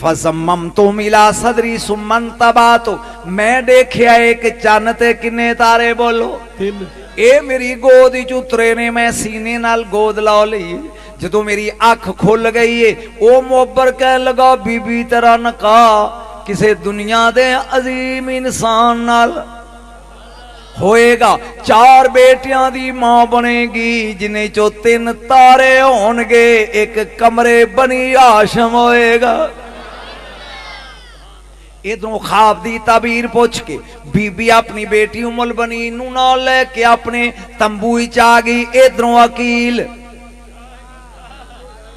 فزممتهم الی صدری ثم انتبات میں دیکھیا ایک چن تے کنے تارے بولو اے میری گود چترے نے میں سینے نال گود لا لی جدو میری آنکھ کھل گئی ہے او معبر کہنے لگا بی بی تیرا نکاح کسے دنیا دے عظیم انسان نال ہوئے گا 4 بیٹیاں دی ماں بنے گی جنہیں 3 تارے ہونگے ایک کمرے بنی ہاشم ہوئے گا ادھروں خواب دی تعبیر پوچھ کے بی بی اپنی بیٹی ام البنین نو نہ لے کے اپنے تمبوئی چاگی ادھروں عقیل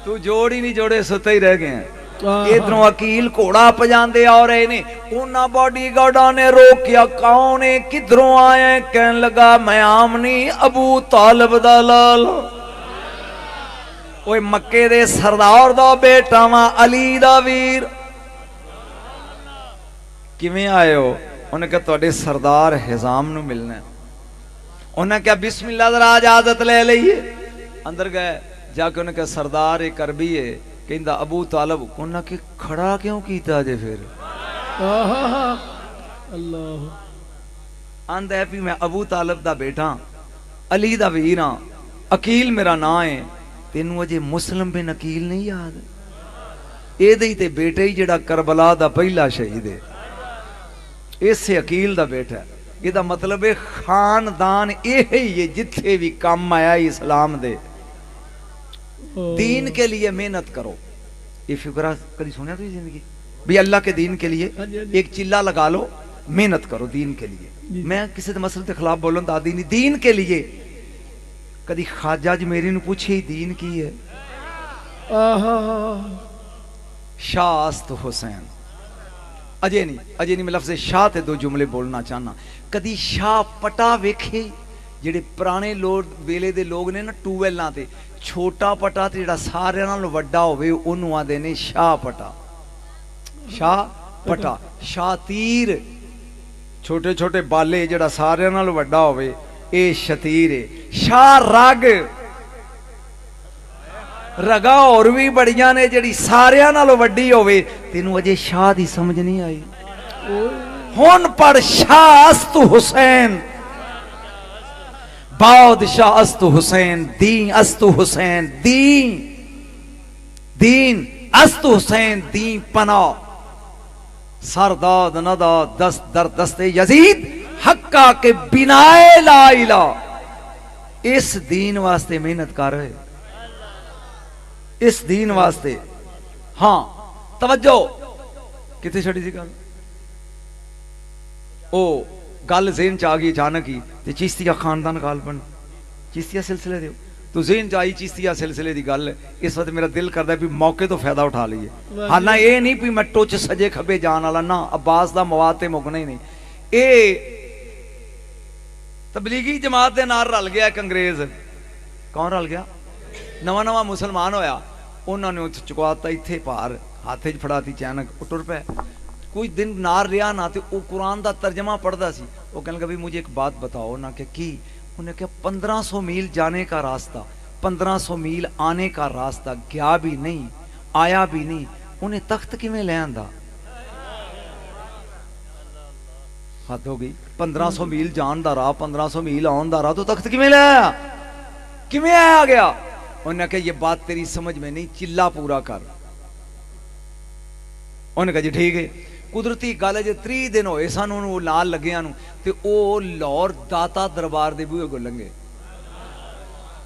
تو جوڑی نہیں جوڑے ستے ہی رہ گئے ہیں ادھروں عقیل گھوڑا پجاندے آ رہے نے انہاں باڈی گارڈاں نے روکیا کون ہے کدھروں آیا ہے کہن لگا میں عام نہیں ابو طالب دا لال اوے مکے دے سردار دا بیٹا وا علی دا ویر کیویں آئے ہو انہیں کہا تواڈے سردار حزام نو ملنا ہے انہیں کہا بسم اللہ ذرا اجازت لے لئیے اندر گئے جا کے انہیں کہا سردار ایک عربی ہے کہندہ ابو طالب انہیں کہ کھڑا کیوں کیتا جے پھر اللہ آندہ ہے پی میں ابو طالب دا بیٹا علی دا ویراں عقیل میرا نا ہے تینوں اجے مسلم بن عقیل نہیں یاد اے دے تے بیٹے ہی جڑا کربلا دا پہلا شہید ہے اس سے عقیل دا بیٹا ہے یہ دا مطلب ہے خاندان اے ہی جتھے بھی کام آیا اسلام دے دین کے لیے محنت کرو یہ فکرہ کبھی سنیا تو یہ زندگی بھی اللہ کے دین کے لیے ایک چلہ لگا لو محنت کرو دین کے لیے میں کسی دے مسئلے کے خلاف بولوں دا دین کے لیے کدی خواجہ جی میری نو پوچھے دین کی ہے شاہ است حسین اجے نہیں میں لفظ شاہ تے دو جملے بولنا چاہنا کدی شاہ پٹا ویکھے جڑے پرانے لوگ ویلے دے لوگ نے نا ٹویلاں تے چھوٹا پٹا تے جڑا سارے نال وڈا ہوے اونوں آندے نے شاہ پٹا شاہ پٹا شاہ تیر چھوٹے چھوٹے بالے جڑا سارے نال وڈا ہوے اے شتیر ہے شاہ رگ رگا اور بھی بڑیاں نے جڑی ساریاں نالوں وڈی ہوئے تینوں اجے شاہ دی سمجھ نہیں آئی ہون پڑھ شاہ است حسین بادشاہ است حسین دین است حسین دین است حسین دین پناہ سرداد نداد دست در دست یزید حقا کے بنائے لا الہ اس دین واسطے محنت کر رہے اس دین واسطے ہاں توجہ کتے چھڑی سی گل او گل ذہن چ آ گئی اچانک ہی تے چشتیہ خاندان گل بن چشتیہ سلسلے دیو تو ذہن چ آئی چشتیہ سلسلے دی گل اس وقت میرا دل کردا ہے بھی موقع تو فائدہ اٹھا لئیے ہاں نہ اے نہیں بھی میں ٹوچ سجے کھبے جان والا نہ عباس دا مواد تے مکنا ہی نہیں اے تبلیغی جماعت دے نال رل گیا ایک انگریز کون رل گیا نواں نواں مسلمان ہویا انہوں نے چکواتا ایتھے پار ہاتھے چ پھڑاتی چینک ٹر پے کوئی دن نار رہا نہ تے او قرآن دا ترجمہ پڑھدا سی وہ کہنے لگا بھی مجھے ایک بات بتاؤ نہ کہ کی انہیں کہا 1500 میل جانے کا راستہ 1500 میل آنے کا راستہ گیا بھی نہیں آیا بھی نہیں انہیں تخت کیویں لے آندا حد ہو گئی 1500 میل جان دا راہ 1500 میل آن دا راہ تو تخت کیویں لے آیا کیویں آیا گیا انہوں نے کہا یہ بات تیری سمجھ میں نہیں چلا پورا کر انہوں نے کہا جی ٹھیک ہے قدرتی گل ہے جی 3 دن ہوئے سن انہوں لال لگے انہوں تے او لاہور داتا دربار دے بوئے کو لنگے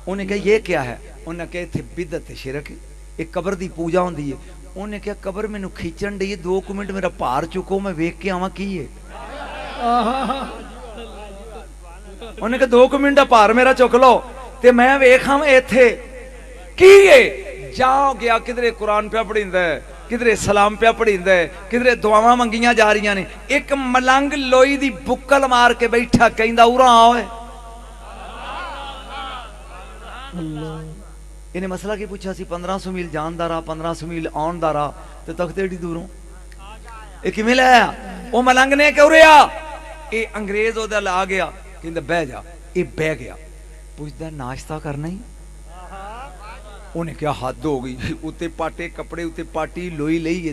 انہوں نے کہا یہ کیا ہے انہوں نے کہا تھے بدعت شرک ایک قبر دی پوجا ہوں دی ہے انہوں نے کہا قبر میں نو کھیچن دی 2 منٹ میرا پار چکو میں ویک کے آواں کی ہے انہوں نے کہا 2 منٹ پار میرا چک لو تے میں ویک ہاں ایتھے کی ہے جاؤ گیا کدھرے قرآن پہ پڑھیندا ہے کدھرے سلام پہ پڑھیندا ہے کدھرے دعاواں منگیاں جا رہی نے ایک ملنگ لوئی دی بکل مار کے بیٹھا کہندا اورا آوے انہیں مسئلہ کی پوچھا سی 1500 میل جان دا راہ 1500 میل آن دا راہ تے تخت ایڈی دوروں اے کیویں لے آیا او ملنگ نے کہ اورے آ اے انگریز او دے آ گیا کہندا بہ جا اے بہ گیا پوچھدا ناشتہ کرنا ہی انہیں کیا حد ہو گئی اتے پاٹے کپڑے اتے پاٹی لوئی لئی ہے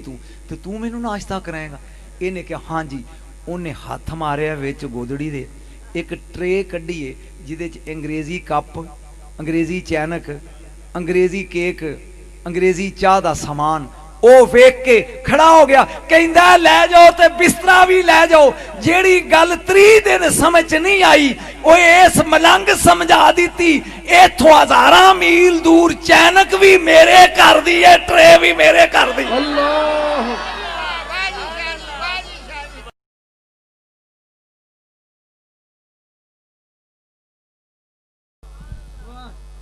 تو میں نو ناشتہ کرائے گا انہیں کیا ہاں جی انہیں ہاتھ مارے ویچ گودڑی دے ایک ٹرے کڈی ہے جدے چ انگریزی کپ انگریزی چینک انگریزی کیک انگریزی چاہ دا سامان او ویک کے کھڑا ہو گیا کہندا لے جاؤ تے بسترا بھی لے جاؤ جیڑی گل 3 دن سمجھ نہیں آئی او اس ملنگ سمجھا دیتی ایتھوں 1000 میل دور چینک بھی میرے کر دی ہے ٹرے بھی میرے کر دی اللہ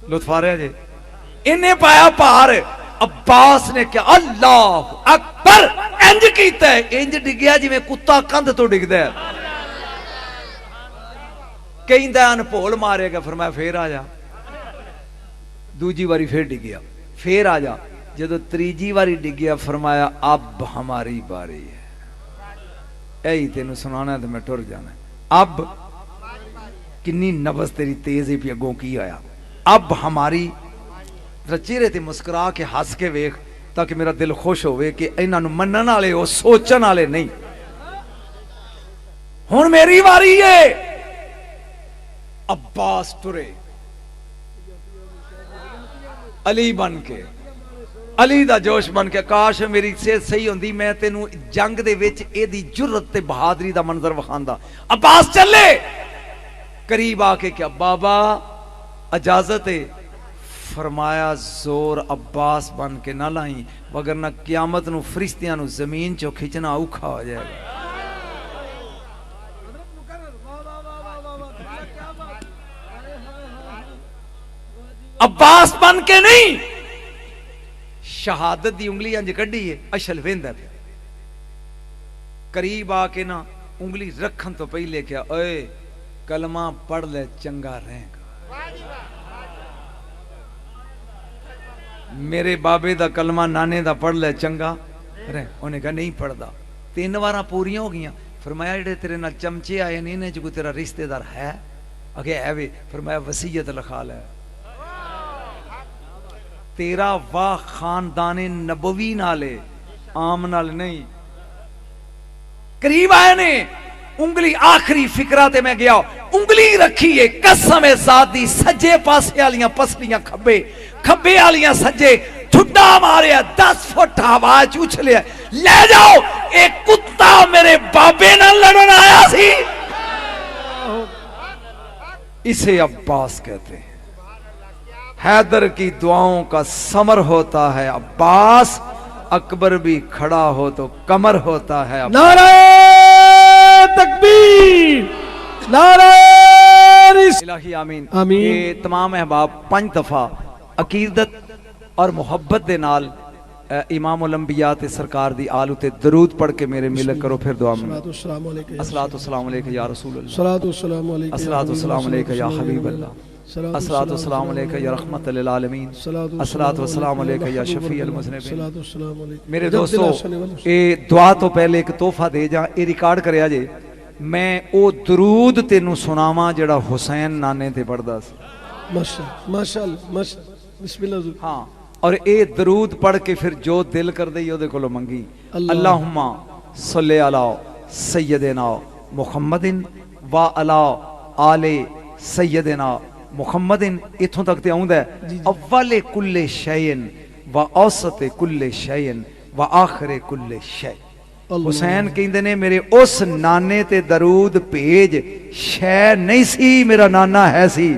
لطف آ رہا جی انہیں پایا پار اب عباس نے کیا اللہ اکبر انج کیتا ہے, انج ڈگیا جی میں کتا کندھ تو ڈگدا ہے. کہندا ان بھول مارے گا, فرمایا پھر آ جا. دوجی واری پھر ڈگیا, پھر آ جا. جدو تریجی واری ڈگیا فرمایا اب ہماری باری ہے. اے تینوں سنانا ہے تو میں ٹر جانا ہے. اب کنی نبض تیری تیز ہی پی اگوں کی آیا. اب ہماری چہرے تے مسکرا کے ہس کے ویکھ تاکہ میرا دل خوش ہوئے کہ انہاں نوں منن والے او سوچن والے نہیں. ہن میری واری ہے. عباس ٹرے علی بن کے, علی دا جوش بن کے. کاش میری صحت صحیح ہوندی میں تینوں جنگ دے وچ اے دی جرت تے بہادری دا منظر وکھاندا. عباس چلے قریب آ کے کیا بابا اجازت ہے. فرمایا زور عباس بن کے نہ لائیں وگرنہ قیامت نو فرشتیاں نو زمین چو کھچنا اوکھا ہو جائے گا. عباس بن کے نہیں, شہادت دی انگلی انج کڈی ہے اشل ویندا پیا. قریب آ کے نا انگلی رکھن تو پہلے کیا اوئے کلمہ پڑھ لے چنگا رہے گا. میرے بابے دا کلمہ نانے دا پڑھ لے چنگا رہے. انہیں کہا نہیں پڑھدا. 3 واراں پوریاں ہو گئیاں. فرمایا جڑے تیرے نال چمچے آئے نہیں نے جو کوئی تیرا رشتہ دار ہے اگے ہے وے. فرمایا وصیت لکھا لے. تیرا واہ خاندان نبوی نالے عام نال نہیں. قریب آئے نے انگلی آخری فکرہ تے میں گیا انگلی رکھیے قسم ذات دی سجے پاسے والیاں پسلیاں کھبے کھبے والیاں سجے ٹھڈا مارے 10 فٹ ہوا چوچھلے لے جاؤ. ایک کتا میرے بابے نہ لڑن آیا سی. اسے عباس کہتے ہیں. حیدر کی دعاؤں کا ثمر ہوتا ہے عباس. اکبر بھی کھڑا ہو تو کمر ہوتا ہے. نعرہ تکبیر, نعرہ الہی آمین. آمین. یہ تمام احباب 5 دفعہ عقیدت اور محبت دے نال امام الانبیاء تے سرکار دی آل تے درود پڑھ کے میرے ملک کرو پھر دعا میں. الصلاۃ والسلام علیک یا رسول اللہ. الصلاۃ والسلام علیک. الصلاۃ والسلام علیک یا حبیب اللہ. الصلاۃ والسلام علیک یا رحمت للعالمین. الصلاۃ والسلام علیک یا شفیع المذنبین. میرے دوستو اے دعا تو پہلے ایک تحفہ دے جا, اے ریکارڈ کریا جے. میں او درود تینوں سناواں جڑا حسین نانے تے پڑھدا سی. ماشاءاللہ بسم اللہ. ہاں اور اے درود پڑھ کے پھر جو دل کر دے او دے کولو منگی. اللہم صلی علی سیدنا محمد و علی آل سیدنا محمد. اتھوں تک تے آوندا ہے اول کل شیء و اوسط کل شیء و آخر کل شیء. حسین کہندے نے میرے اس نانے تے درود بھیج. شے نہیں سی میرا نانا ہے سی.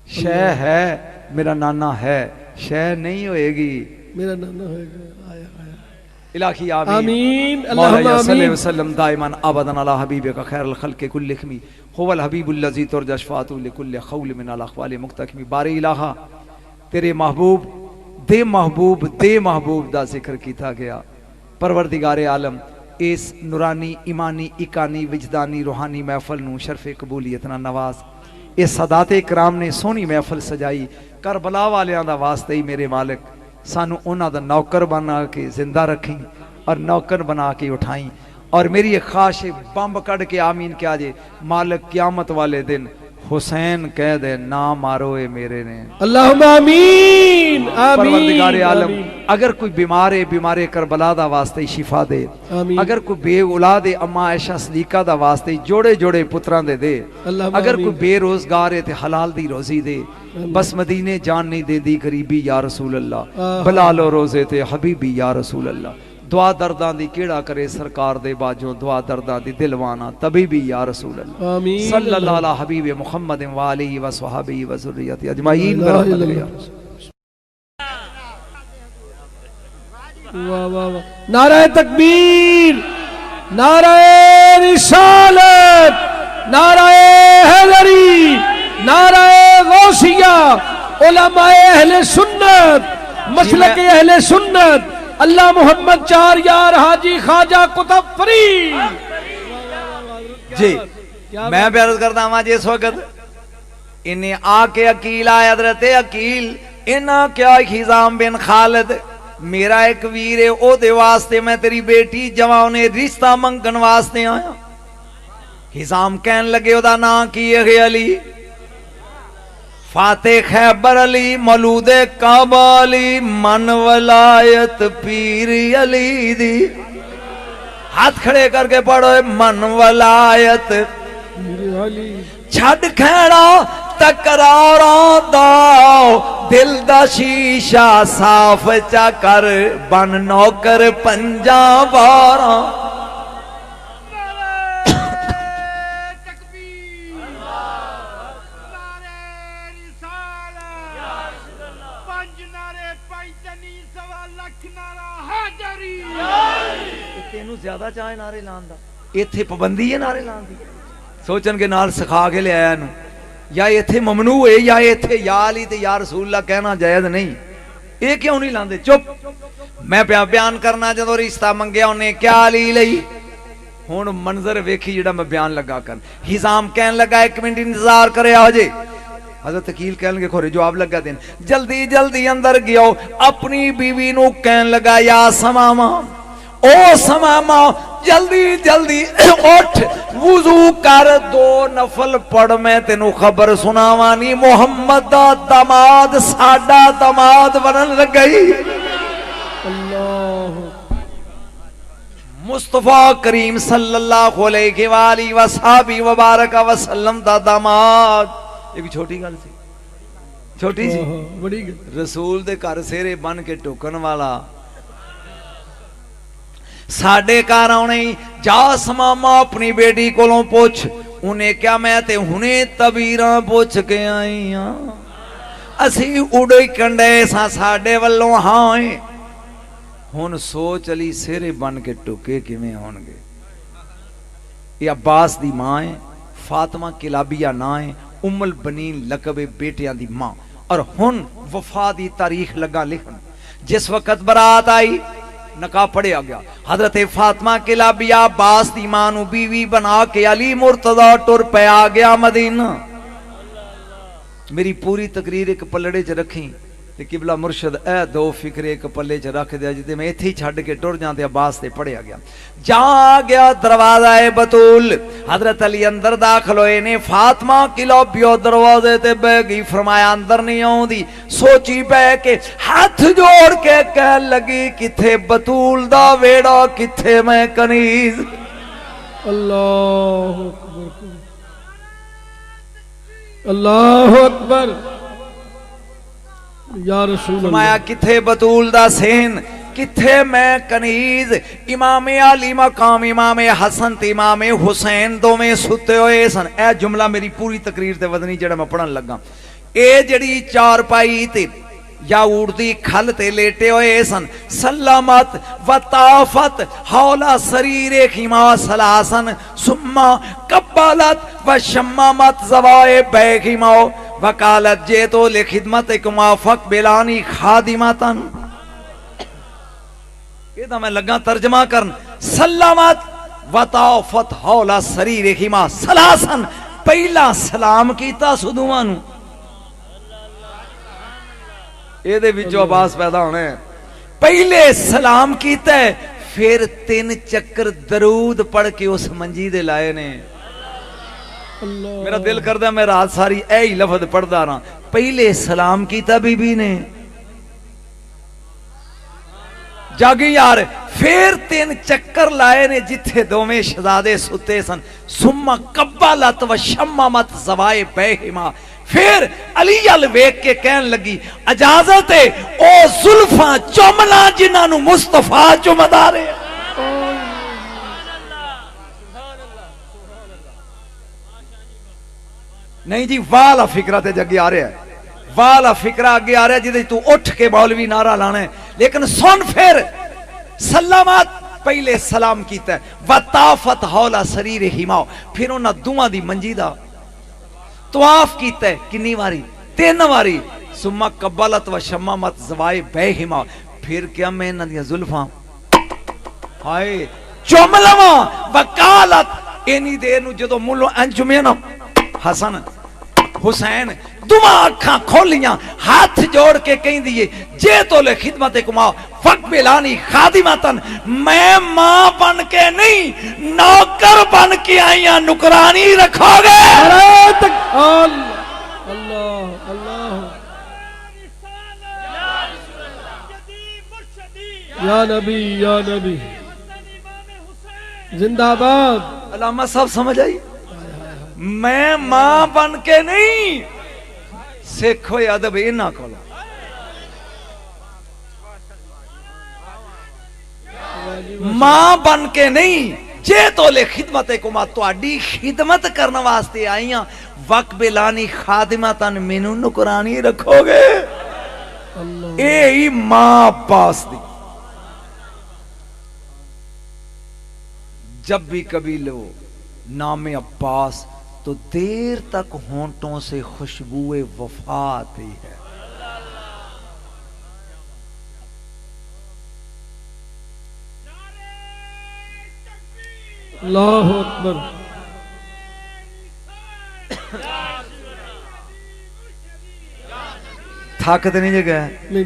شے ہے میرا نانا ہے, شے نہیں ہوئے گی میرا نانا ہوئے گا. آیا الہی آمین. آمین. مولا صلی وسلم دائما ابدا علی حبیبک خیر الخلق کلہم هو الحبیب الذی ترجى شفاعته لكل خول من الاخوال مقتکم. باری الہ تیرے محبوب دے محبوب دا ذکر کیتا گیا. پروردگار عالم اس نورانی ایمانی اکانی وجدانی روحانی محفل نو شرف قبولیت نال نواز. اس سادات اکرام نے سونی محفل سجائی. کربلا والیاں دا واسطے ہی میرے مالک سانو انہاں دا نوکر بنا کے زندہ رکھیں اور نوکر بنا کے اٹھائیں. اور میری ایک خواہش ہے بمب کڑ کے آمین کیا جے مالک قیامت والے دن حسین کہہ دے نہ مارو اے میرے نے. اللہم آمین. پروردگار عالم اگر کوئی بیمار کربلا دا واسطے شفا دے. اگر کوئی بے اولاد اما عائشہ صدیقہ دا واسطے جوڑے پتراں دے. اگر کوئی بے روزگار ہے تے حلال دی روزی دے. بس مدینے جان نہیں دے دی غریبی یا رسول اللہ. بلا لو روزے تے حبیبی یا رسول اللہ. دعا درداں دی کیڑا کرے سرکار دے باجوں. دعا درداں دی دلوانا طبیبی یا رسول اللہ. آمین. صلی اللہ علی حبیب محمد و آلہ و صحابہ و ذریتہ اجمعین برحمتک یا نعرہ تکبیر, نعرہ رسالت, نعرہ حیدری, نعرہ غوثیہ, علماء اہل سنت مسلک اہل سنت اللہ محمد چار یار حاجی خواجہ قطب فرید جی میں بھی عرض کرتا ہوں جس وقت انہیں آ کے عقیل آئے حضرت عقیل انہاں کیا حزام بن خالد میرا ایک ویر ہے او دے واسطے میں تیری بیٹی جوان رشتہ منگن واسطے آیا حزام کہن لگے او دا نام کی ہے علی فاتح خیبر علی مولود کعبہ علی من ولایت پیر علی دی ہاتھ کھڑے کر کے پڑھو من ولایت چھڑ کھیڑا تکراراں دا دل دا شیشہ صاف چا کر بن نوکر پنجاں باراں تینوں زیادہ چاہے نعرے لان دا ایتھے پابندی ہے نعرے لان دی سوچن کے نال سکھا کے لے آیا نو یا ایتھے ممنوع ہے یا ایتھے یا علی تے یا رسول اللہ کہنا جائز نہیں اے کیوں نہیں لاندے چپ میں بیان کرنا جدو رشتہ منگیا انہیں کیا علی لئی ہون منظر ویکھی جڑا میں بیان لگا کر حزام کہن لگا ایک منٹ انتظار کرے آجے حضرت عقیل کہن لگے کھورے جواب لگا دین جلدی جلدی اندر گیاؤ اپنی بیوی نو کہن لگا یا سماما او سماما جلدی جلدی اٹھ وضو کر دو نفل پڑھ میں تینو خبر سناوانی محمد دا داماد ساڈا داماد بنن لگ گئی مصطفیٰ کریم صلی اللہ علیہ وآلہ وصحابہ وبارک وسلم دا داماد یہ بھی چھوٹی گل سی چھوٹی سی بڑی رسول دے گھر سیرے بن کے ٹوکن والا ساڑھے کار آنے جا سماما اپنی بیٹی کولوں پوچھ انہیں کیا میں تے ہنے تبیراں پوچھ کے آئی ہاں اسی اڑوئی کنڈے سا ساڑھے والوں ہائیں ہن سوچ علی سیرے بن کے ٹوکے کی میں ہونگے یہ عباس دی ماں ہے فاطمہ کلابیہ نائیں ام البنین لقب بیٹیاں دی ماں اور ہن وفا دی تاریخ لگا لکھن جس وقت برات آئی نکاح پڑے آ گیا حضرت فاطمہ کلابیہ عباس دی ماں نو بیوی بنا کے علی مرتضی ٹر پہ آ گیا مدینہ میری پوری تقریر ایک پلڑے چ رکھیں تے قبلہ مرشد اے دو فکرے ایک پلے چ رکھ دیا جتے میں ایتھی چھڈ کے ٹر جاندے عباس تے پڑے آ گیا جہاں گیا دروازہ بطول حضرت علی اندر داخل ہوئے نے فاطمہ کلابیہ دروازے تے بہ گئی فرمایا اندر نہیں آوندی سوچی پہ کہ ہاتھ جوڑ کے کہن لگی کتھے بطول دا ویڑا کتھے میں کنیز اللہ اکبر اللہ اکبر یا رسول اللہ فرمایا کتھے بطول دا سین کتھے میں کنیز امام علی مقام امام حسن تے امام حسین دو میں ستے ہوئے سن اے جملہ میری پوری تقریر تے وزنی جڑا میں پڑھن لگا اے جڑی چار پائی تے یا اڑدی کھل تے لیٹے ہوئے سن سلامت و طافت حولا سریر خیما سلاسن سما قبالت و شمامت زوائے بے خیماؤ وکالت جیتو لخدمت ایک موافق بلانی خادماتن یہ تھا میں لگا ترجمہ کرن سلامت و طافت حولا سریر خیما سلاسن پہلا سلام کیتا سدوانو یہ دے وچو عباس پیدا ہونے ہیں پہلے سلام کیتا ہے پھر 3 چکر درود پڑھ کے اس منجی دے لائے نے میرا دل کردہ ہے میں رات ساری اے ہی لفظ پڑھ دا رہا پہلے سلام کیتا بی بی نے جاگی یار پھر 3 چکر لائے نے جتھے دومیں شہزادے ستے سن سمہ قبالت و شمامت زوائے بہما پھر علی الویک کے کہن لگی اجازت ہے او زلفاں چمنا جنہاں نو مصطفیٰ چمدا رہے نہیں جی والا فکرہ تے جگہ آ رہے ہیں والا فکرہ آگے آ رہا ہے جدے تو اٹھ کے مولوی نعرہ لانا ہے لیکن سن پھر سلامت پہلے سلام کیتا ہے وطافت حولا سریر ہیماؤ پھر انہاں دعا دی منجیدہ طواف کیتا ہے کنی واری 3 واری سما قبلت و شممت زوائے بہما پھر کیا میں انہاں دیاں زلفاں ہائے چوم لواں وکالت اینی دیر نو جدو ملو انجمے نا حسن حسین دعا اکھاں کھولیاں ہاتھ جوڑ کے کہیں دیئے جے تو لے خدمت کما فق بلانی خادمتن میں ماں بن کے نہیں نوکر بن کے آئیاں نکرانی رکھو گے اللہ اللہ یا نبی یا نبی زندہ باد علامہ صاحب سمجھ آئی میں ماں بن کے نہیں سکھو ادب انہاں کولو ماں بن کے نہیں جے تو لے خدمت کما تواڈی خدمت کرنے واسطے آئیاں وقت بلانی خادمتن مینوں نکرانی رکھو گے اے ہی ماں پاس دی جب بھی کبھی لو نام عباس تو دیر تک ہونٹوں سے خوشبو وفا آتی ہے اللہ اکبر تھک تے نہیں جگہ نہیں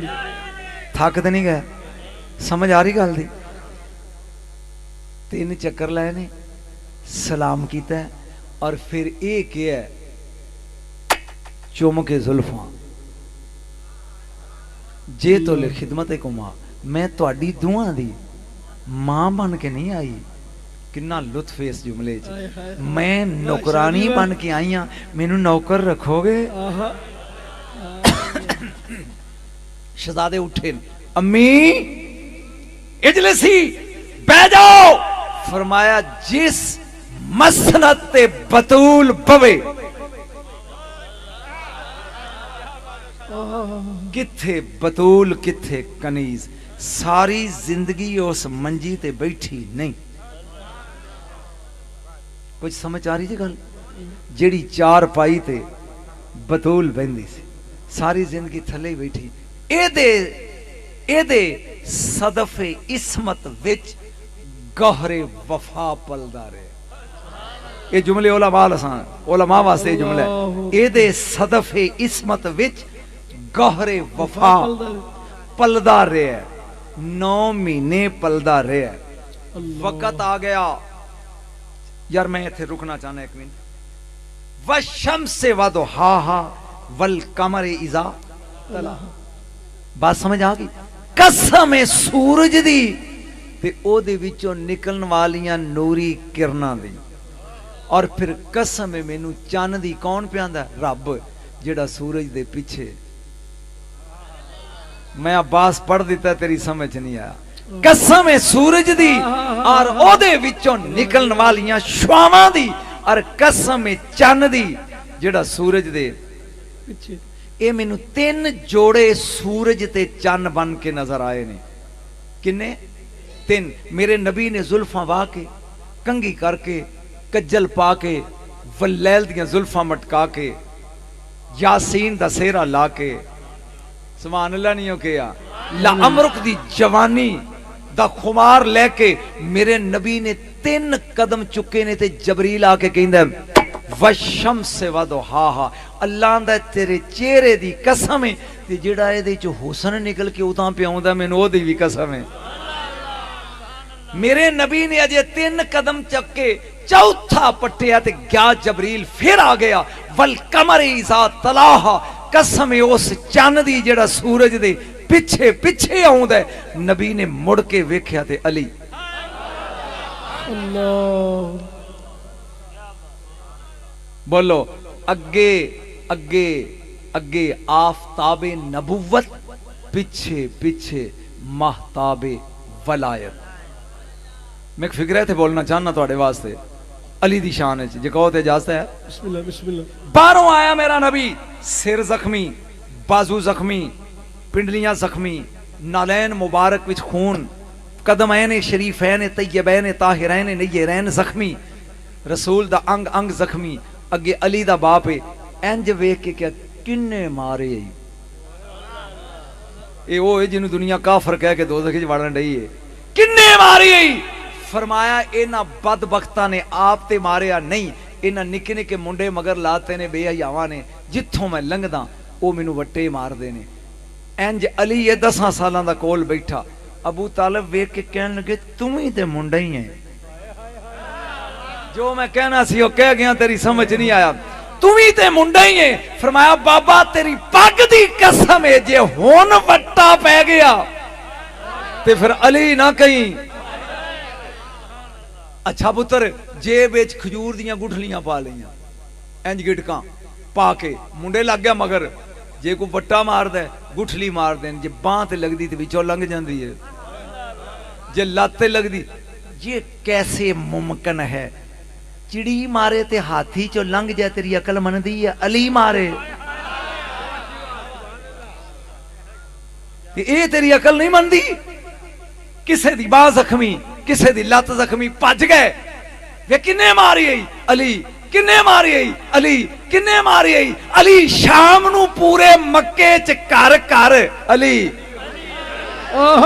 تھک تے نہیں گئے سمجھ آ رہی گل دی 3 چکر لائے نے سلام کیتا ہے اور پھر ایک ہے چوم کے زلفاں جے تو لے خدمت کما میں تواڈی دعا دی ماں بن کے نہیں آئی کنا لطف اس جملے چ میں نوکرانی بن کے آئیاں مینوں نوکر رکھو گے شہزادے اٹھے امی اجلسی بیٹھ جاؤ فرمایا جس مسنت بطول بوے کتھے بطول کتھے کنیز ساری زندگی اس منجی تے بیٹھی نہیں کچھ سمجھ آ رہی جی گل جیڑی 4 پائی تے بطول بہندی سی ساری زندگی تھلے ہی بیٹھی اے دے صدف عصمت وچ گہرے وفا پلدا رہے یہ جملے علماء واسطے جملہ ہے اے دے صدف عصمت وچ گہرے وفا پلدا رہے 9 مہینے پلدا رہے وقت آ گیا یار میں ایتھے رکنا چاہنا ایک منٹ وَالشَّمْسِ وَضُحَاهَا وَالْقَمَرِ اِذَا تَلَاهَا بات سمجھ آ گئی قسم سورج دی تے او دے وچوں نکلن والیاں نوری کرنا دی اور پھر قسم مینوں چن دی کون پیاندا رب جڑا سورج دے پیچھے میں عباس پڑھ دیتا تیری سمجھ نہیں آیا قسم سورج دی اور او دے وچوں نکلن والیاں شواواں دی اور قسم چن دی جڑا سورج دے پیچھے اے مینوں 3 جوڑے سورج تے چن بن کے نظر آئے نے کنے 3 میرے نبی نے زلفاں وا کے کنگھی کر کے کجل پا کے واللیل دیاں زلفاں مٹکا کے یاسین دا سیرا لا کے سبحان اللہ نہیں ہو کیا لعمرک دی جوانی دا خمار لے کے میرے نبی نے 3 قدم چکے نے تے جبریل آ کے کہندا ہے وَالشَّمْسِ وَضُحَاهَا اللہ دا تیرے چہرے دی قسم ہے تے جڑا اے دے چ حسن نکل کے اتاں پہ آوندا مینوں او دی بھی قسم ہے میرے نبی نے اجے 3 قدم چک کے چوتھا پٹیا تے گیا جبریل پھر آ گیا وَالْقَمَرِ اِذَا تَلَاهَا قسم اس چن دی جڑا سورج دے پیچھے پیچھے آوندا ہے نبی نے مڑ کے ویکھیا تے علی اللہ بولو اگے اگے اگے آفتاب نبوت پیچھے پیچھے مہتاب ولایت میں ایک فکرے تھے بولنا چاہنا تواڈے واسطے علی دی شان ہے جے کہو تے اجازت ہے بسم اللہ بسم اللہ باہروں آیا میرا نبی سر زخمی بازو زخمی پنڈلیاں زخمی نالین مبارک وچ خون قدمین شریفین طیبین طاہرین نیرین زخمی رسول دا انگ انگ زخمی اگے علی دا باپ ہے انج ویکھ کے کیا کنے مارے ਇਹ ਉਹ ਹੈ ਜਿਹਨੂੰ ਦੁਨੀਆ ਕਾਫਰ ਕਹਿ ਕੇ ਦੋਜ਼ਖ ਵਿੱਚ ਵੜਨ ਡਈ ਹੈ। ਕਿੰਨੇ ਮਾਰੀ? ਫਰਮਾਇਆ ਇਹਨਾਂ ਬਦਬਖਤਾਂ ਨੇ ਆਪ ਤੇ ਮਾਰਿਆ ਨਹੀਂ, ਇਹਨਾਂ ਨਿੱਕੇ ਨਿੱਕੇ ਮੁੰਡੇ ਮਗਰ ਲਾਤੇ ਨੇ ਬੇਹਯਾਵਾਂ ਨੇ, ਜਿੱਥੋਂ ਮੈਂ ਲੰਘਦਾ ਉਹ ਮੈਨੂੰ ਵੱਟੇ ਮਾਰਦੇ ਨੇ। ਇੰਜ ਅਲੀ ਇਹ 10 ਸਾਲਾਂ ਦਾ ਕੋਲ ਬੈਠਾ, ਅਬੂ ਤਾਲਿਬ ਵੇਖ ਕੇ ਕਹਿਣ ਲੱਗੇ ਤੂੰ ਹੀ ਤੇ ਮੁੰਡਾ ਹੀ ਹੈ। ਜੋ ਮੈਂ ਕਹਿਣਾ ਸੀ ਉਹ ਕਹਿ ਗਿਆ, ਤੇਰੀ ਸਮਝ ਨਹੀਂ ਆਇਆ, ਤੂੰ ਵੀ ਤੇ ਮੁੰਡਾ ਹੀ ਹੈ। ਫਰਮਾਇਆ ਬਾਬਾ ਤੇਰੀ ਪੱਗ ਦੀ ਕਸਮ ਹੈ ਜੇ ਹੁਣ ਵੱਟਾ ਪੈ ਗਿਆ ਤੇ ਫਿਰ ਅਲੀ ਨਾ ਕਹੀਂ। ਅੱਛਾ ਪੁੱਤਰ, ਜੇਬ ਵਿੱਚ ਖਜੂਰ ਦੀਆਂ ਗੁਠਲੀਆਂ ਪਾ ਲਈਆਂ, ਇੰਜ ਗਿਟਕਾਂ ਪਾ ਕੇ ਮੁੰਡੇ ਲੱਗ ਗਿਆ ਮਗਰ। ਜੇ ਕੋਈ ਵੱਟਾ ਮਾਰਦਾ ਗੁਠਲੀ ਮਾਰ ਦੇਣ, ਜੇ ਬਾਂਹ ਤੇ ਲੱਗਦੀ ਤੇ ਵਿੱਚੋਂ ਲੰਘ ਜਾਂਦੀ ਹੈ, ਜੇ ਲੱਤ ਤੇ ਲੱਗਦੀ। ਇਹ ਕੈਸੇ ਮੁਮਕਿਨ ਹੈ? ਚਿੜੀ ਮਾਰੇ ਤੇ ਹਾਥੀ ਚੋਂ ਲੰਘ ਜਾਏ, ਤੇਰੀ ਅਕਲ ਮੰਨਦੀ ਹੈ? ਅਲੀ ਮਾਰੇ ਤੇ ਇਹ ਤੇਰੀ ਅਕਲ ਨਹੀਂ ਮੰਨਦੀ? ਕਿਸੇ ਦੀ ਬਾਹ ਜ਼ਖਮੀ, ਕਿਸੇ ਦੀ ਲੱਤ ਜ਼ਖਮੀ, ਭੱਜ ਗਏ। ਵੇ ਕਿੰਨੇ ਮਾਰੀ ਆਈ? ਅਲੀ। ਕਿੰਨੇ ਮਾਰੀ ਆਈ? ਅਲੀ। ਕਿੰਨੇ ਮਾਰੀ ਆਈ? ਅਲੀ। ਸ਼ਾਮ ਨੂੰ ਪੂਰੇ ਮੱਕੇ ਚ ਘਰ ਘਰ ਅਲੀ। ਓਹ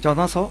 1400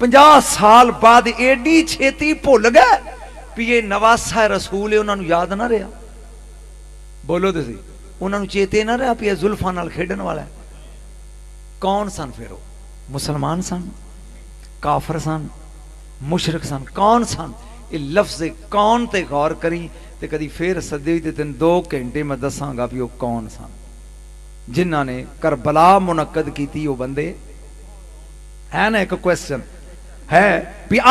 50 ਸਾਲ ਬਾਅਦ ਏਡੀ ਛੇਤੀ ਭੁੱਲ ਗਏ ਵੀ ਇਹ ਨਵਾਸਾ ਰਸੂਲ ਹੈ, ਉਹਨਾਂ ਨੂੰ ਯਾਦ ਨਾ ਰਿਹਾ। ਬੋਲੋ ਤੁਸੀਂ, ਉਹਨਾਂ ਨੂੰ ਚੇਤੇ ਨਾ ਰਿਹਾ ਵੀ ਇਹ ਜ਼ੁਲਫਾਂ ਨਾਲ ਖੇਡਣ ਵਾਲਾ ਹੈ। ਕੌਣ ਸਨ ਫਿਰ ਉਹ? ਮੁਸਲਮਾਨ ਸਨ, ਕਾਫਰ ਸਨ, ਮੁਸ਼ਰਕ ਸਨ, ਕੌਣ ਸਨ? ਇਹ ਲਫ਼ਜ਼ ਕੌਣ ਤੇ ਗੌਰ ਕਰੀ ਤੇ ਕਦੀ ਫੇਰ ਸੱਦੇ ਤੇ ਤੈਨੂੰ 2 ਘੰਟੇ ਮੈਂ ਦੱਸਾਂਗਾ ਵੀ ਉਹ ਕੌਣ ਸਨ ਜਿਨ੍ਹਾਂ ਨੇ ਕਰਬਲਾ ਮੁਨੱਕਦ ਕੀਤੀ। ਉਹ ਬੰਦੇ ਹੈ ਨਾ, ਇੱਕ ਕੁਐਸਚਨ ਹੈ ਵੀ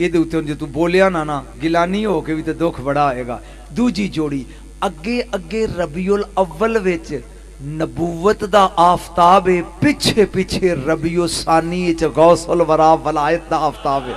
ਇਹਦੇ ਉੱਤੇ ਜੇ ਤੂੰ ਬੋਲਿਆ ਨਾ ਨਾ ਗਿਲਾਨੀ ਹੋ ਕੇ ਵੀ ਤੇ ਦੁੱਖ ਬੜਾ ਆਏਗਾ। ਦੂਜੀ ਜੋੜੀ ਅੱਗੇ ਅੱਗੇ ਰਬੀਉਲ ਅਵਲ ਵਿੱਚ ਨਬੂਵਤ ਦਾ ਆਫਤਾਬ ਹੈ, ਪਿੱਛੇ ਪਿੱਛੇ ਰਬੀਉ ਸਾਨੀ ਵਿੱਚ ਗੌਸੁਲ ਵਰਾ ਵਲਾਇਤ ਦਾ ਆਫਤਾਬ ਹੈ।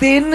3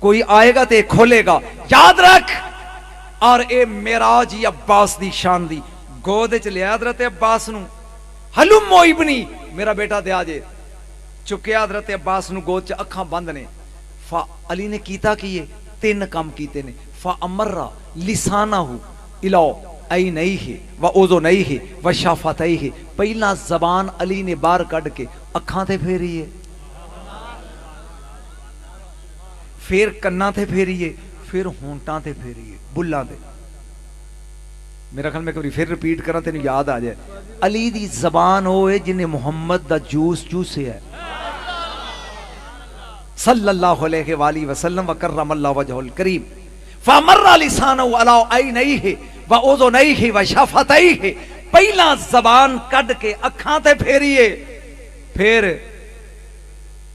کوئی آئے گا تے کھولے گا، یاد رکھ۔ اور اے معراج عباس دی شان دی، گود چ لیا حضرت عباس نو، حلم ابنی میرا بیٹا دیا جے، چکیا حضرت عباس نو گود چ، اکھاں بند نے۔ علی نے کیتا کیے 3 کام کیتے نے، فامر لسانہ الى عینیہ و اذنیہ و شفتیہ، پہلا زبان علی نے باہر کڈ کے اکھاں تے پھیریے، پھر کناں تے پھیریے، پھر ہونٹاں تے پھیریے، بلاں تے۔ میرا خیال میں کبھی پھر ریپیٹ کراں تینوں یاد آ جائے۔ علی دی زبان ہوئے جنہیں محمد دا جوس چوسے ہے، صلی اللہ علیہ وآلہ وسلم وکرم اللہ وجہہ الکریم۔ فامر لسانہ علی عینیہ و اذنیہ و شفتیہ، پہلا زبان کڈ کے اکھاں تے پھیریے، پھر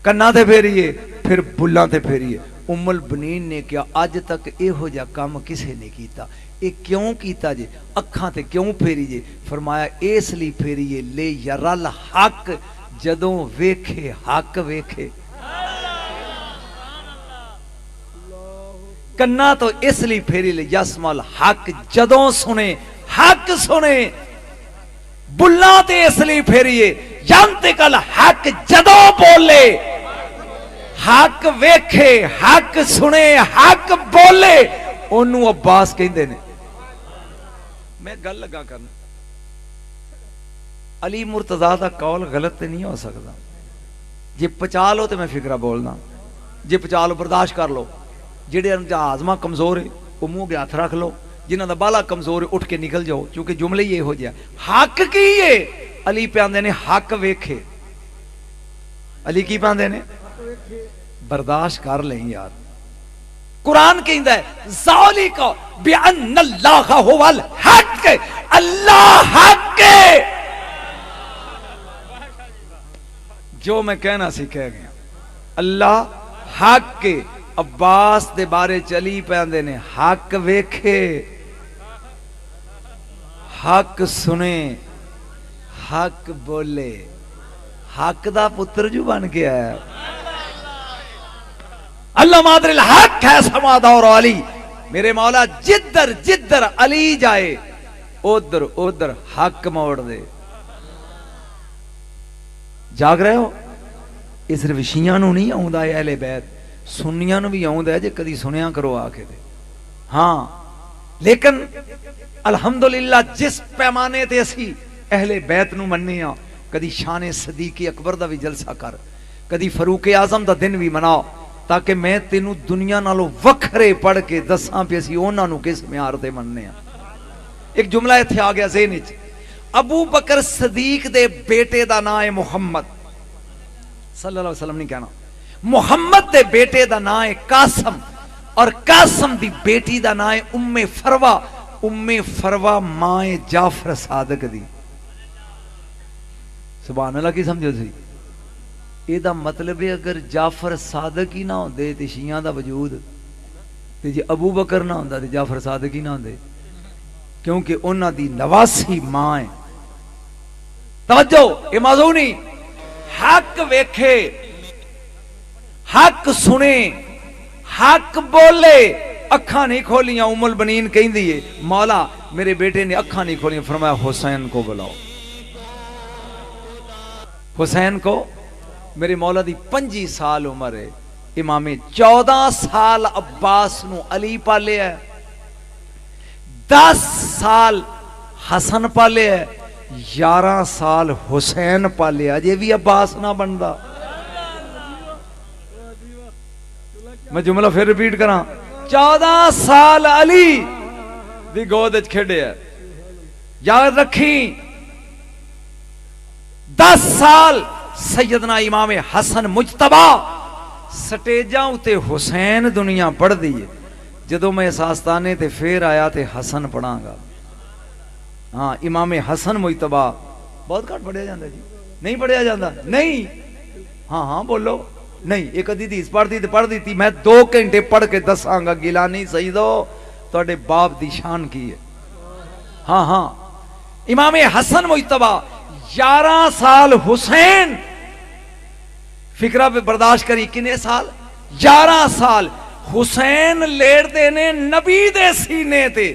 کناں تے پھیریے، پھر بلاں تے پھیریے۔ ام البنین نے کیا اج تک ایہو جا کام کسے نے کیتا، اے کیوں کیتا جے، اکھاں تے کیوں پھیری جے؟ فرمایا اس لیے پھیریے لے یرل حق، جدوں ویکھے حق ویکھے۔ کنا تو اس لیے پھیری لے یسمل حق، جدوں سنے حق سنے۔ بلا تے اس لیے پھیریے ینطق الحق، جدوں بولے حق ویکھے، حق سنے، حق بولے، انہوں عباس کہندے نے۔ میں گل لگا کرنا، علی مرتضیٰ دا قول غلط تے نہیں ہو سکتا، جے پچا لو تے میں فکرہ بولنا، جے پچا لو برداشت کر لو، جڑے ہاضمہ کمزور ہے وہ منہ کے ہاتھ رکھ لو، جنہاں دا بالا کمزور ہے اٹھ کے نکل جاؤ، چونکہ جملے یہ ہو جائے۔ حق کی ہے علی پہ آندے نے حق ویکھے، علی کی پہ آندے نے برداشت کر لیں یار۔ قرآن کہندا ہے ذالک بأن اللہ هو الحق، اللہ حق ہے۔ جو میں کہنا سی کہہ گیا، اللہ حق کے۔ عباس دے بارے چلی پیندے نے حق ویکھے، حق سنے، حق بولے، حق دا پتر جو بن گیا ہے۔ اللہ مادر الحق ہے سماد اور علی، میرے مولا جدر جدر علی جائے ادھر ادھر حق موڑ دے۔ جاگ رہے ہو؟ اس صرف شیعہ نو نہیں آؤں دا اہل بیت، سنیاں نو بھی آؤں دا جے کدی سنیا کرو آکے دے۔ ہاں لیکن الحمدللہ جس پیمانے تے اسی اہل بیت نو مننے ہاں، کدی شان صدیق اکبر دا بھی جلسہ کر، کدی فاروق اعظم دا دن بھی مناؤ، تاکہ میں تینوں دنیا نالو وکھرے پڑھ کے دساں پہ اسی اونا نو کس معیار تے مننے ہاں۔ ایک جملہ ایتھے آ گیا ذہن وچ، ابو بکر صدیق دے بیٹے دا نام ہے محمد، صلی اللہ علیہ وسلم نہیں کہنا، محمد دے بیٹے دا نام ہے قاسم، اور قاسم دی بیٹی دا نام ہے ام فروا، ام فروا ماں جعفر صادق دی۔ سبحان اللہ کی سمجھو سی؟ یہ دا مطلب ہے اگر جعفر صادق ہی نہ ہوندے تے شیعہ دا وجود، تے جے ابو بکر نہ ہوندا تے جعفر صادق ہی نہ ہوندے، کیونکہ انہاں دی نواسی ماں ہے۔ توجہ، یہ موضوع نہیں، حق ویکھے، حق سنے، حق بولے، اکھاں نہیں کھولیاں۔ ام البنین کہیں دیئے مولا میرے بیٹے نے اکھاں نہیں کھولیاں، فرمایا حسین کو بلاؤ۔ حسین کو، میرے مولا دی 25 سال عمر ہے، امام 14 سال عباس نو علی پالے ہے، 10 سال حسن پالے ہے، 11 سال حسین پالے ہے، جے بھی عباس نہ بندا۔ میں جملہ پھر ریپیٹ کراں، 14 سال علی دی گود وچ کھیڈے ہے، یاد رکھیں 10 سال سیدنا امام حسن مجتبہ، سٹیجاں اتے حسین دنیا پڑھ دیئے، جدو میں اس آستانے تے پھر آیا تے حسن پڑھاں گا۔ ہاں امام حسن مجتبہ بہت کٹ پڑھیا جاندہ جی، نہیں پڑھیا جاندہ، نہیں، ہاں ہاں بولو، نہیں، ایک حدیث پڑھ دی تے پڑھ دی تھی، میں 2 گھنٹے پڑھ کے دساں گا، گیلانی سیدو توڑے باپ دی شان کی ہے۔ ہاں ہاں امام حسن مجتبہ، 11 سال حسین، فکرہ پہ برداشت کری، کنے سال؟ 11 سال حسین لیٹتے نے نبی دے سینے تے،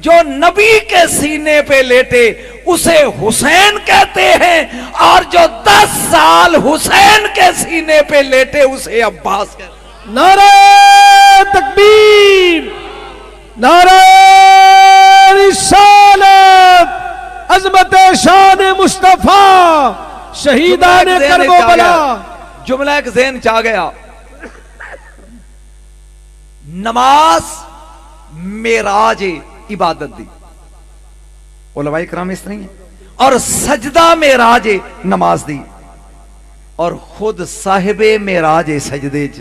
جو نبی کے سینے پہ لیٹے اسے حسین کہتے ہیں، اور جو 10 سال حسین کے سینے پہ لیٹے اسے عباس کہتے ہیں۔ نعرہ تکبیر، نعرہ رسالت، عظمت شان مصطفیٰ، شہیدان کربلا۔ جملہ ایک ذہن چاہ گیا، نماز معراج عبادت دی، علماء کرام اس طرح ہیں، اور سجدہ معراج نماز دی، اور خود صاحب معراج سجدے چ۔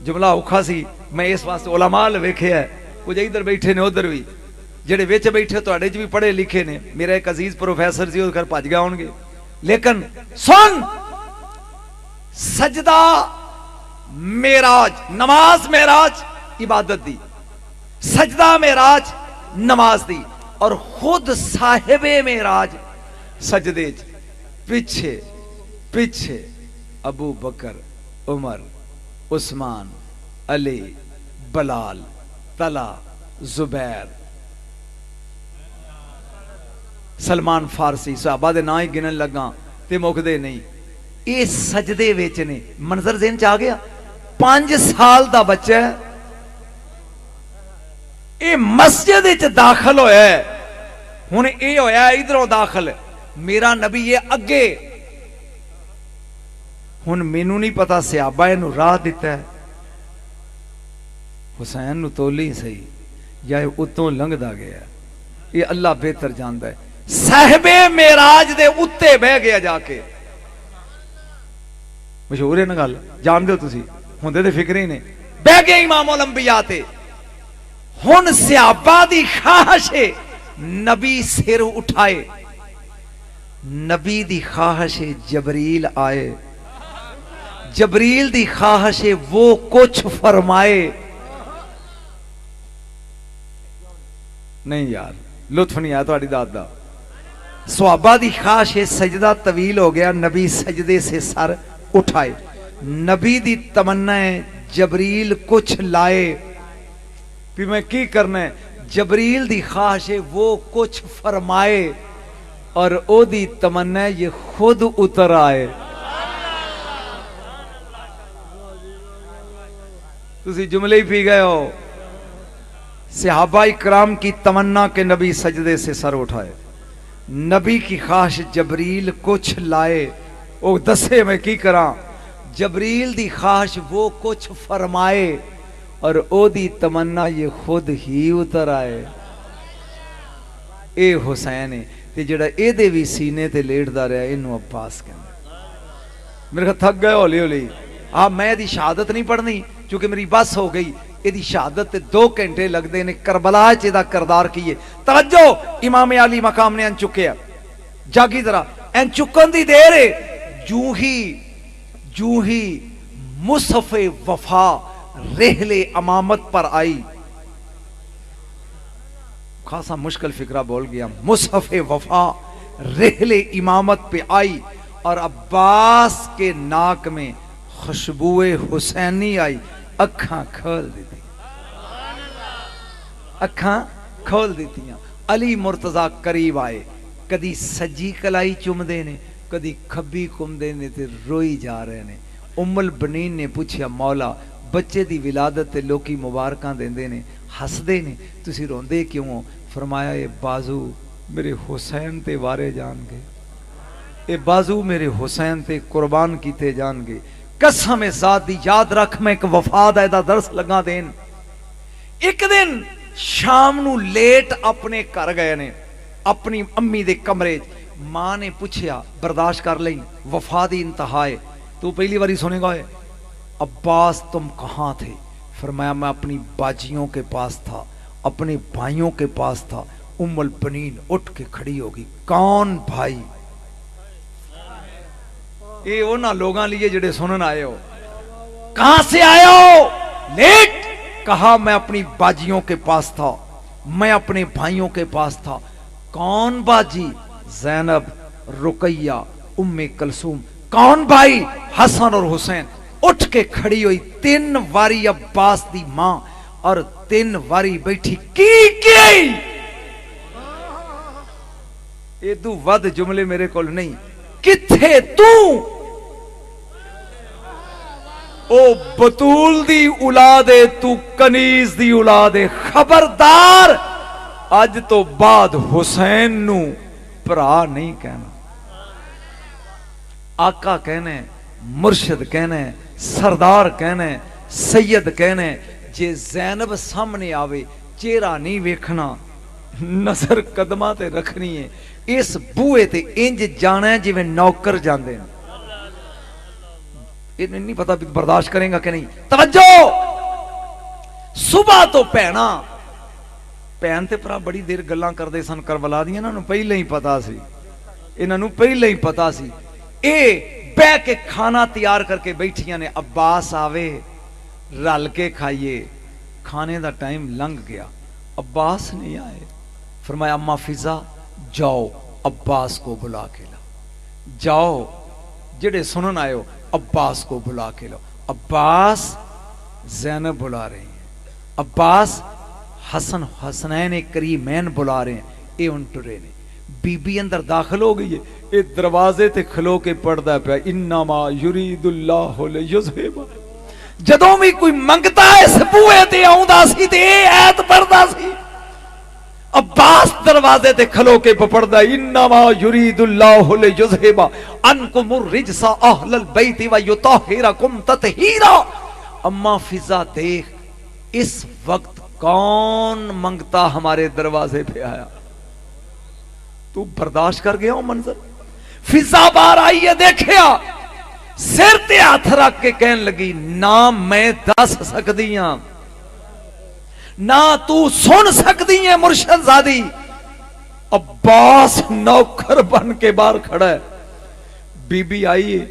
جملہ اوکھا سی، میں اس واسطے علماء ویکھے ہے، کچھ ادھر بیٹھے نے ادھر بھی، جڑے وچ بیٹھے تواڈے چ بھی پڑھے لکھے نے، میرا ایک عزیز پروفیسر سی وہ گھر بھج گئے ہون گے، لیکن سن، سجدہ معراج، نماز معراج عبادت دی، سجدہ معراج نماز دی، اور خود صاحب معراج سجدے چ۔ پیچھے پیچھے ابو بکر، عمر، عثمان، علی، بلال، طلحہ، زبیر، سلمان فارسی، صحابہ دے نا ہی گنن لگا تے مکدے نہیں۔ یہ سجدے وچ نے، منظر ذہن چ آ گیا، 5 سال دا بچہ ہے، یہ مسجد وچ داخل ہویا ہے، ہن یہ ہویا ہے ادھروں داخل، میرا نبی یہ اگے، ہن مینوں نہیں پتا صحابہ نو راہ دیتا ہے، حسین نو تولی صحیح یا اتوں لنگدا گیا، یہ اللہ بہتر جاندا ہے۔ صاحب معراج دے اتے بہ گیا جا کے، مشہور ہے نا گل، جان دیو تسی، ہوندے تے فکر ہی نے، بہ گیا امام الانبیاء تے۔ ہن صحابہ دی خواہش ہے نبی سر اٹھائے، نبی دی خواہش ہے جبریل آئے، جبریل دی خواہش ہے وہ کچھ فرمائے۔ نہیں یار لطف نہیں آیا تہاڈی داد دا۔ صحابہ دی خواہش ہے سجدہ طویل ہو گیا، نبی سجدے سے سر اٹھائے، نبی دی تمنا ہے جبریل کچھ لائے، پھر میں کی کرنا ہے، جبریل دی خواہش ہے وہ کچھ فرمائے، اور او دی تمنا ہے یہ خود اتر آئے۔ تسی جملے ہی پی گئے ہو، صحابہ اکرام کی تمنا کہ نبی سجدے سے سر اٹھائے، نبی کی خواہش جبریل کچھ لائے، او دسے میں کی کراں، جبریل دی خواہش وہ کچھ فرمائے، اور او دی تمنا یہ خود ہی اتر آئے۔ اے حسین ہے تے جڑا اے دے بھی سینے تے لیٹدا رہا اینو عباس کہندے۔ میرے خیال تھک گئے ہولی ہولی، میں دی شہادت نہیں پڑھنی چونکہ میری بس ہو گئی، یہ دی شہادت تے 2 گھنٹے لگ دے نے، کربلا چ دا کردار کیے۔ توجہ، امام علی مقام نے ان چکے ہیں، جاگی ذرا، ان چکن دی دیر ہے، جو ہی مصحف وفا رحل امامت پر آئی، خاصا مشکل فکرہ بول گیا، مصحف وفا رحل امامت پہ آئی، اور عباس کے ناک میں خوشبو حسینی آئی، اکھاں کھول دیتی، اکھاں کھول دیتی۔ علی مرتضی قریب آئے، کدی سجی کلائی چم دے نے، کدی کھبی کم دے نے، تے روئی جا رہے نے۔ ام البنین نے پوچھیا مولا بچے دی ولادت تے لوکی مبارکاں دیندے نے، ہس دے نے، تسی روندے کیوں ہو؟ فرمایا یہ بازو میرے حسین تے وارے جان گے، اے بازو میرے حسین تے قربان کیتے جان گے۔ قسم ذات دی یاد رکھ، میں ایک وفاد ہے دا درس لگا دین۔ ایک دن شام نو لیٹ اپنے کر گئے نے، اپنی امی دے کمرے، ماں نے پوچھیا برداشت کر لیں، وفا دی انتہا ہے، تو پہلی باری سنے گا ہے، عباس تم کہاں تھے؟ فرمایا میں اپنی باجیوں کے پاس تھا، اپنے بھائیوں کے پاس تھا۔ ام البنین اٹھ کے کھڑی ہوگی، کون بھائی؟ اے اونا لوگاں لیے جڑے سنن آئے ہو، کہاں سے آئے ہو؟ لیٹ کہا میں اپنی باجیوں کے پاس تھا، میں اپنے بھائیوں کے پاس تھا۔ کون باجی؟ زینب، رقیہ، ام کلثوم۔ کون بھائی؟ حسن اور حسین۔ اٹھ کے کھڑی ہوئی 3 واری عباس دی ماں اور 3 واری بیٹھی کی ایدو ود جملے میرے کول نہیں. کتھے تو او بطول دی اولاد تو کنیز دی اولاد خبردار اج تو بعد حسین نو پرا نہیں کہنا, آقا کہنے, مرشد کہنے, سردار کہنے, سید کہنے. جے زینب سامنے آوے چہرہ نہیں ویکھنا, نظر قدمہ تے رکھنی ہے. اس بوئے تے انج جانا ہے جی میں نوکر جاندے ہیں. یہ نہیں پتا برداشت کریں گا کہ نہیں. توجہ, صبح تو پہنا پہن تے پرا بڑی دیر گلاں کر دے سن کربلا دیا, انہوں پہلے ہی پتا سی, انہوں پہلے ہی پتا سی. اے بہ کے کھانا تیار کر کے بیٹھیاں نے. عباس آوے رل کے کھائیے. کھانے دا ٹائم لنگ گیا, عباس نہیں آئے. فرمایا اما فضا جاؤ عباس کو بلا کے لاؤ, جاؤ جڑے سنن آئے ہو عباس کو بلا کے لاؤ. عباس زینب بلا رہے ہیں, عباس حسن حسنین کریمین بلا رہے ہیں. اے ان ٹرے نے. بی بی اندر داخل ہو گئی ہے, اے دروازے تے کھلو کے پڑھدا پیا انما یرید اللہ لیذھب. جدوں بھی کوئی منگتا ہے اس بوئے تے آوندا سی تے اے ایت پڑھدا سی. عباس دروازے تے کھلو کے پڑھدا انما یرید اللہ لیذھب عنکم الرجس اہل البیت ویطہرکم تطہیرا. اما فضا دیکھ اس وقت کون منگتا ہمارے دروازے پہ آیا. تو برداشت کر گیا ہوں منظر. فضا بار آئی ہے دیکھیا, سر تے ہاتھ رکھ کے کہن لگی نہ میں دس سکتی ہاں نہ تو سن سکتی ہے مرشد زادی. عباس نوکر بن کے باہر کھڑا ہے. بی بی آئی ہے,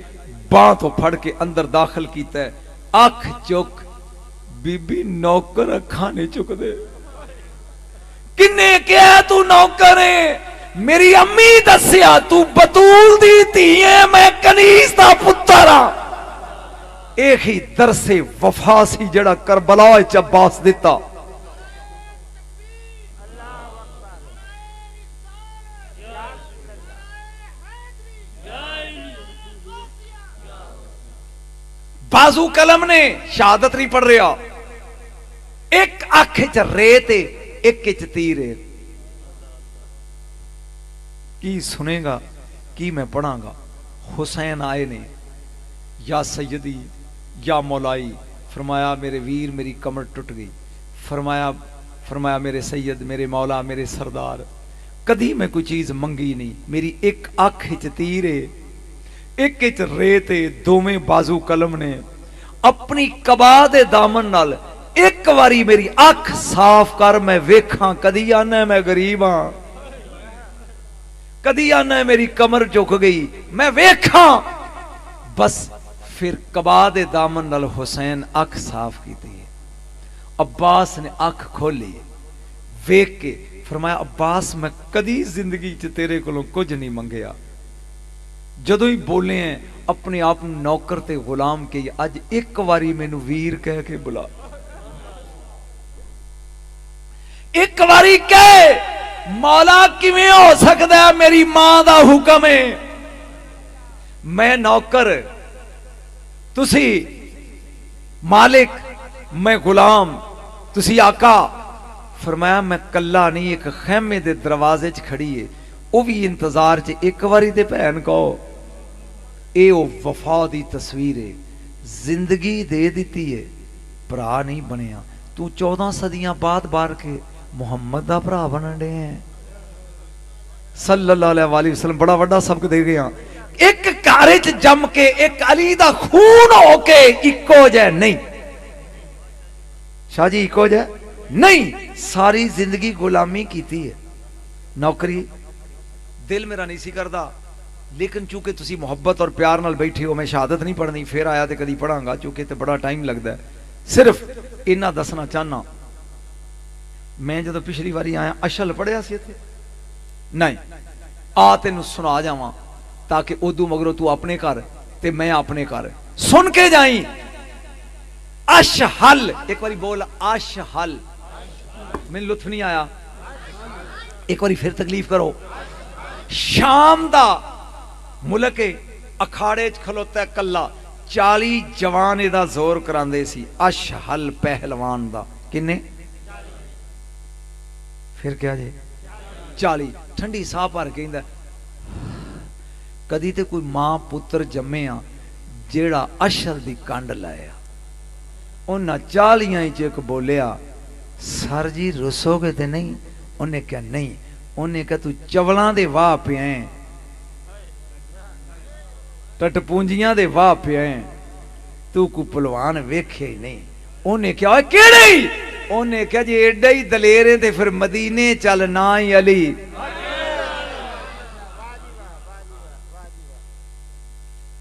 باں تو پھڑ کے اندر داخل کیتا ہے. اکھ چک, بی بی نوکر اکھاں نہیں چک دے. کنے کیا تو نوکر ہے؟ میری امی دسیا تو بطول دی تھی ہے, میں کنیز دا پتر ہاں. ایک ہی درس وفا سی جڑا کربلا وچ عباس دیتا. بازو قلم نے شہادت نہیں پڑھ رہا, ایک آنکھ چ ریت ایک چ تیر ہے. کی سنے گا کی میں پڑھاں گا. حسین آئے نے, یا سیدی یا مولائی. فرمایا میرے ویر میری کمر ٹوٹ گئی. فرمایا میرے سید میرے مولا میرے سردار کدی میں کوئی چیز منگی نہیں. میری ایک آنکھ چ تیر ہے ایک چ ریت, دوویں بازو قلم نے. اپنی قبا دے دامن نال ایک واری میری آنکھ صاف کر میں ویکھاں. کدی آنا میں غریب ہاں, کدی آنا میری کمر جھک گئی, میں ویکھاں. بس پھر قبا دے دامن نال حسین آنکھ صاف کیتی ہے. عباس نے آنکھ کھولی ویکھ کے فرمایا عباس میں کدی زندگی چ تیرے کولوں کچھ نہیں منگیا. جدوں ہی بولے ہیں اپنے آپ نوکر تے غلام کے, اج ایک واری مینوں ویر کہہ کے بلا. ایک واری کہے مولا کیویں ہو سکدا ہے, میری ماں دا حکم ہے, میں نوکر تسی مالک میں غلام تسی آقا. فرمایا میں کلا نہیں, ایک خیمے دے دروازے چ کھڑی ہے او بھی انتظار چ. ایک واری تے بہن کہو اے او وفا دی تصویر ہے. زندگی دے دیتی ہے بھرا نہیں بنیا. تو 14 صدیاں بعد بار کے محمد دا بھرا بنن دے ہیں صلی اللہ علیہ وآلہ وسلم. بڑا بڑا سبق دے گیا. ایک گھر چ جم کے ایک علی دا خون ہو کے اکو جائے نہیں. شاہ جی اکو جائے نہیں, ساری زندگی غلامی کیتی ہے, نوکری. دل میرا نہیں سی کردا, لیکن چونکہ تسی محبت اور پیار نال بیٹھے ہو, میں شہادت نہیں پڑھنی, پھر آیا تے کدی پڑھاں گا چونکہ تے بڑا ٹائم لگدا ہے. صرف اتنا دسنا چاہنا, میں جدو پچھلی واری آیا اشل پڑھیا سی تے نہیں, آ تینوں سنا جاواں تاکہ ادو مگرو تو اپنے کر تے میں اپنے کر سن کے جائیں. اشہل، ایک باری بول اشہل، میں لطف نہیں آیا، ایک باری پھر تکلیف کرو. شام دا ملک اکھاڑے چ کھلوتا ہے کلا، 40 جوان دا زور کراندے سی. اشہل پہلوان دا کنے؟ پھر کیا جے 40. ٹھنڈی ساہ پر کہندا کدی تے کوئی ماں پتر جمے آ جیڑا اشہل دی کنڈ لایا. انہاں 40 چ ایک بولیا سر جی رسو گے تے نہیں؟ انہیں کہا نہیں. انہیں کہا تو چولاں دے واہ پیائیں، ٹٹ پونجیاں دے واہ پیائیں، تو کو پلوان ویکھے ہی نہیں. انہیں کہا کیڑی؟ انہیں کہا جی ایڈا ہی دلیریں تے پھر مدینے چل نہ ہی علی.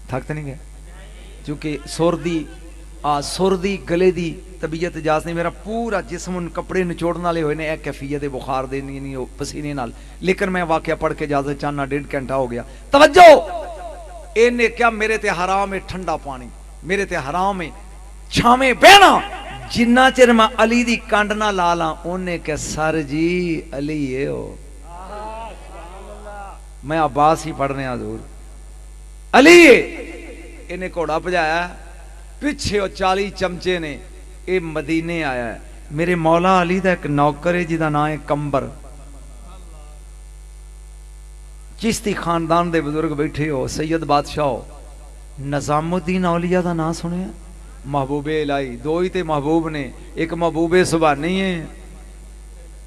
تھکتے نہیں گئے چونکہ سر دی گلے دی طبیعت اجازت نہیں. میرا پورا جسم ان کپڑے نچوڑن والے ہوئے نے ایک کیفیت بخار دے نہیں پسینے نال. لیکن میں واقعہ پڑھ کے اجازت چاہنا 1.5 گھنٹہ ہو گیا. توجہ، انہیں کیا میرے تے حرام ہے ٹھنڈا پانی، میرے تے حرام ہے چھاویں بہنا جنہ چر میں علی دی کنڈ نہ لا لاں. انہیں کہ سر جی علی ہے ہو. میں عباس ہی پڑھنے حضور علی ہے. انہیں گھوڑا بجایا پیچھے 40 چمچے نے. اے مدینے آیا ہے. میرے مولا علی دا ایک نوکر ہے جدا نام ہے کمبر. چشتی خاندان دے بزرگ بیٹھے ہو، سید بادشاہ ہو. نظام الدین اولیاء دا نام سنے؟ محبوب الہی. دو ہی تے محبوب نے، ایک محبوب سبحانی ہے،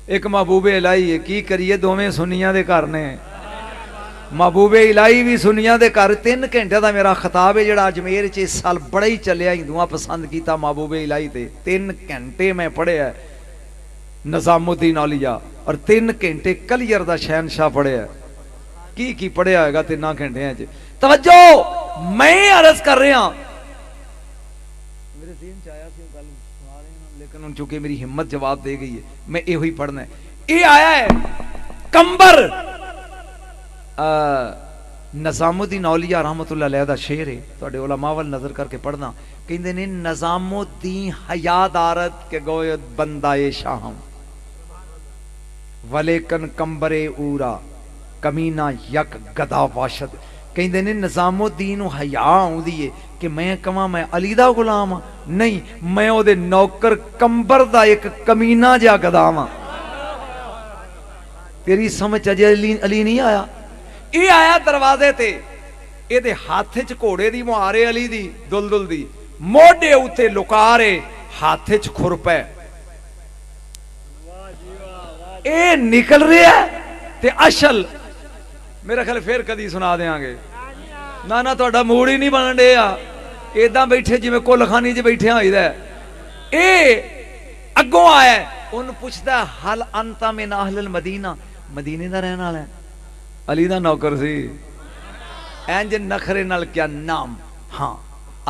ایک محبوب الہی ہے. کی کریے دوویں سنیاں دے گھر نے. محبوب الہی بھی سنیاں دے گھر. 3 گھنٹے دا میرا خطاب ہے جڑا اجمیر چ اس سال بڑا ہی چلیا. ہندوؤں پسند کیتا محبوب الہی تے. 3 گھنٹے میں پڑھیا نظام الدین اولیاء اور 3 گھنٹے کلیر دا شہنشاہ پڑھیا. کی پڑھیا ہوگا 3 گھنٹے چ. توجہ، میں عرض کر رہا میرے ذہن چ آیا سی گل سنا رہے ہیں لیکن ان چونکہ میری ہمت جواب دے گئی ہے میں یہ ہی پڑھنا ہے. یہ آیا ہے کمبر. نظام الدین اولیاء رحمت اللہ علیہ دا شعر ہے. تواڈے علماء ول نظر کر کے پڑھنا. کہندے نے نظام الدین حیا دارت کے گویت بندہ شاہم ولیکن کمبرے اورا کمینہ یک گدا واشد. کہندے نے نظام الدین حیا آوندی ہے کہ میں کہاں میں علی دا غلام ہاں؟ نہیں، میں او دے نوکر کمبر دا ایک کمینہ جا گدا ہاں. تیری سمجھ اجے علی نہیں آیا. یہ آیا دروازے تے. یہ دے ہاتھ چ گھوڑے دی مہارے علی دی دلدل دی، موڈے اوتے لکارے، ہاتھ چ کھرپ ہے. اے نکل رہا ہے تے اشل میرا خیال پھر کدی سنا دیاں گے. نہ تہاڈا موڈ ہی نہیں بنن ڈیا. ایداں بیٹھے جویں کل خانی چ بیٹھے ہوئی دا. اے اگوں آیا ان پوچھدا حل انت من اہل المدینہ، مدینے دا رہن والا ہے. علی دا نوکر سی. اینج نخرے نال کیا نام؟ ہاں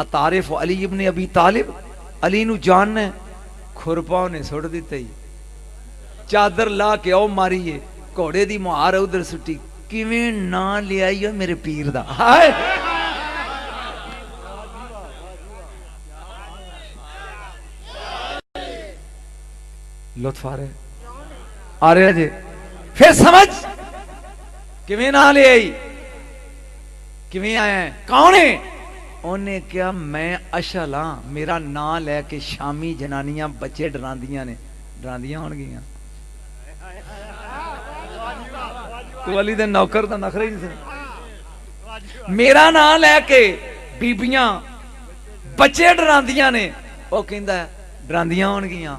اتعارف علی ابن ابی طالب؟ علی نو جاننا ہے؟ کھرپاؤں نے سٹ دیتے ہی. چادر لا کے او ماریے، گھوڑے دی مہار ادھر سٹی. کیویں نہ لے آئی میرے پیر دا. ہائے لطف آ رہے جی. پھر سمجھ کیویں نہ لے آئی، کیویں آیا ہے، کون ہے؟ انہیں کیا میں اشل ہاں. میرا نام لے کے شامی جنانیاں بچے ڈراندیاں نے. ڈراندیاں ہون گیاں. تو علی دے نوکر دا نخرے نہیں سن. میرا نام لے کے بیبیاں بچے ڈراندیاں نے. وہ کہندا ہے ڈراندیاں ہون گیاں.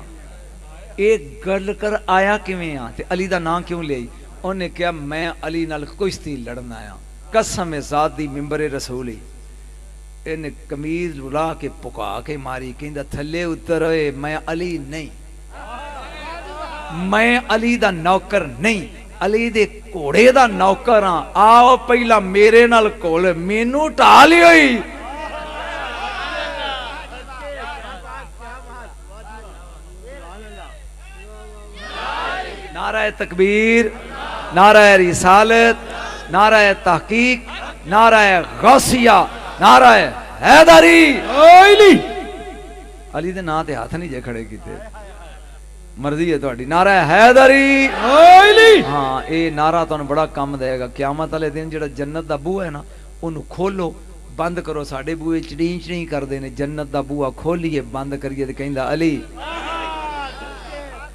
ایک گل کر آیا کیویں آ تے علی دا نام کیوں لے آئی؟ انہیں کہا میں علی نال کشتی لڑن آیا. قسم ذات دی ممبر رسول ہی. انہیں قمیض لڑا کے پکا کے ماری. کہندا تھلے اتر ہوئے، میں علی نہیں، میں علی دا نوکر نہیں، علی دے گھوڑے دا نوکر ہاں. آؤ پہلا میرے نال کول، مینوں ٹا لی ہوئی. نعرہ تکبیر، نعرہ رسالت، نعرہ تحقیق، نعرہ غوثیہ، نعرہ حیدری. ਅਲੀ ਦੇ ਨਾਂ ਤੇ ਹੱਥ ਨਹੀਂ ਜੇ ਖੜੇ ਕੀਤੇ, ਮਰਜ਼ੀ ਹੈ ਤੁਹਾਡੀ। ਨਾਰਾ ਹੈਦਰੀ, ਹਾਂ ਇਹ ਨਾਰਾ ਤੁਹਾਨੂੰ ਬੜਾ ਕੰਮ ਦੇਗਾ ਕਿਆਮਤ ਵਾਲੇ ਦਿਨ। ਜਿਹੜਾ ਜੰਨਤ ਦਾ ਬੂਹਾ ਹੈ ਨਾ ਉਹਨੂੰ ਖੋਲੋ, ਬੰਦ ਕਰੋ। ਸਾਡੇ ਬੂਹੇ ਚੜੀਂ ਚੜੀਂ ਕਰਦੇ ਨੇ, ਜੰਨਤ ਦਾ ਬੂਹਾ ਖੋਲੀਏ ਬੰਦ ਕਰੀਏ ਤੇ ਕਹਿੰਦਾ ਅਲੀ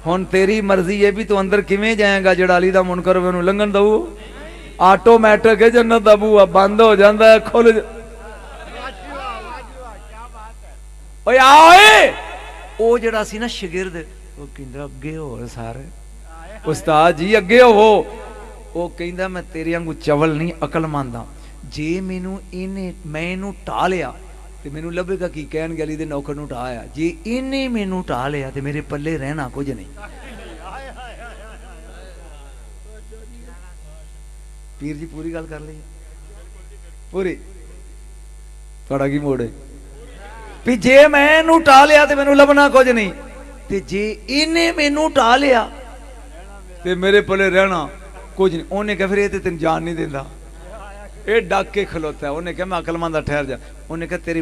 ਹੁਣ ਤੇਰੀ ਮਰਜ਼ੀ ਹੈ ਵੀ ਤੂੰ ਅੰਦਰ ਕਿਵੇਂ ਜਾਏਗਾ। ਜਿਹੜਾ ਅਲੀ ਦਾ ਮੁਨਕਰ ਹੋਵੇ ਉਹਨੂੰ ਲੰਘਣ ਦਊ, ਆਟੋਮੈਟਿਕ ਹੈ ਜੰਨਤ ਦਾ ਬੂਹਾ ਬੰਦ ਹੋ ਜਾਂਦਾ ਹੈ, ਖੁੱਲ ਓਏ ਆ ਓਏ। ਉਹ ਜਿਹੜਾ ਸੀ ਨਾ ਸ਼ਾਗਿਰਦ, ਉਹ ਕਹਿੰਦਾ ਅੱਗੇ ਹੋ ਸਾਰੇ ਉਸਤਾਦ ਜੀ ਅੱਗੇ ਹੋਵੋ। ਉਹ ਕਹਿੰਦਾ ਮੈਂ ਤੇਰੇ ਵਾਂਗੂ ਚਵਲ ਨਹੀਂ ਅਕਲਮੰਦ ਹਾਂ। ਜੇ ਮੈਨੂੰ ਇਹਨੇ ਮੈਂ ਇਹਨੂੰ ਢਾ ਲਿਆ ਤੇ ਮੈਨੂੰ ਲੱਭੇਗਾ ਕੀ ਕਹਿਣਗੇ ਅਲੀ ਦੇ ਨੌਕਰ ਨੂੰ ਢਾਇਆ। ਜੇ ਇਹਨੇ ਮੈਨੂੰ ਢਾ ਲਿਆ ਤੇ ਮੇਰੇ ਪੱਲੇ ਰਹਿਣਾ ਕੁਝ ਨਹੀਂ। ਪੀਰ ਜੀ ਪੂਰੀ ਗੱਲ ਕਰ ਲਈ ਪੂਰੀ, ਤੁਹਾਡਾ ਕੀ ਮੋੜ ਹੈ ਵੀ ਜੇ ਮੈਂ ਇਹਨੂੰ ਢਾ ਲਿਆ ਤੇ ਮੈਨੂੰ ਲੱਭਣਾ ਕੁਝ ਨਹੀਂ, ਤੇ ਜੇ ਇਹਨੇ ਮੈਨੂੰ ਢਾ ਲਿਆ ਤੇ ਮੇਰੇ ਪੱਲੇ ਰਹਿਣਾ ਕੁਝ ਨਹੀਂ। ਉਹਨੇ ਕਿਹਾ ਫਿਰ ਇਹ ਤੇ ਤੈਨੂੰ ਜਾਨ ਨਹੀਂ ਦਿੰਦਾ, ਇਹ ਡੱਕ ਕੇ ਖਲੋਤਾ। ਉਹਨੇ ਕਿਹਾ ਮੈਂ ਅਕਲਮੰਦ ਦਾ ਠਹਿਰ ਜਾ। ਉਹਨੇ ਕਿਹਾ ਤੇਰੇ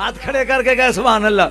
ਹੱਥ ਖੜੇ ਕਰਕੇ ਕਹੇ ਸੁਭਾਨ ਅੱਲਾ।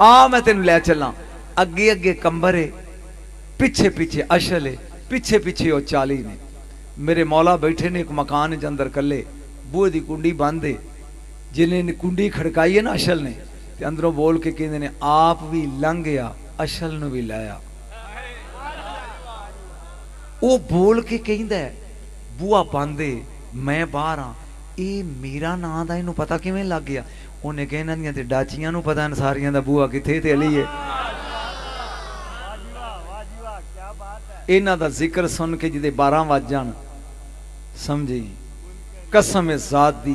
ਆ ਮੈਂ ਤੈਨੂੰ ਲੈ ਚੱਲਾਂ। ਅੱਗੇ ਅੱਗੇ ਕੰਬਰ ਹੈ, ਪਿੱਛੇ ਪਿੱਛੇ ਅਸ਼ਲ ਹੈ, ਪਿੱਛੇ ਪਿੱਛੇ ਉਹ 40 ਨੇ। ਮੇਰੇ ਮੌਲਾ ਬੈਠੇ ਨੇ ਇੱਕ ਮਕਾਨ ਦੇ ਅੰਦਰ ਕੱਲੇ, ਬੂਹੇ ਦੀ ਕੁੰਡੀ ਬੰਦ ਹੈ। ਜਿਹਨੇ ਕੁੰਡੀ ਖੜਕਾਈ ਹੈ ਨਾ ਅਸ਼ਲ ਨੇ, ਤੇ ਅੰਦਰੋਂ ਬੋਲ ਕੇ ਕਹਿੰਦੇ ਨੇ ਆਪ ਵੀ ਲੰਘ ਗਿਆ ਅਸ਼ਲ ਨੂੰ ਵੀ ਲਾਇਆ। ਉਹ ਬੋਲ ਕੇ ਕਹਿੰਦਾ ਬੂਹਾ ਬੰਦ ਹੈ, ਮੈਂ ਬਾਹਰ ਹਾਂ, ਇਹ ਮੇਰਾ ਨਾਂ ਦਾ ਇਹਨੂੰ ਪਤਾ ਕਿਵੇਂ ਲੱਗ ਗਿਆ। ਉਹਨੇ ਕਿਹਾ ਇਹਨਾਂ ਦੀਆਂ ਤੇ ਡਾਚੀਆਂ ਨੂੰ ਪਤਾ ਅਨਸਾਰੀਆਂ ਦਾ ਬੂਹਾ ਕਿੱਥੇ ਤੇ ਅਲੀ ਹੈ। ਇਹਨਾਂ ਦਾ ਜ਼ਿਕਰ ਸੁਣ ਕੇ ਜਿਹਦੇ 12 ਵੱਜ ਜਾਣ ਸਮਝੀ ਕਸਮ ਏ ਜ਼ਾਤ ਦੀ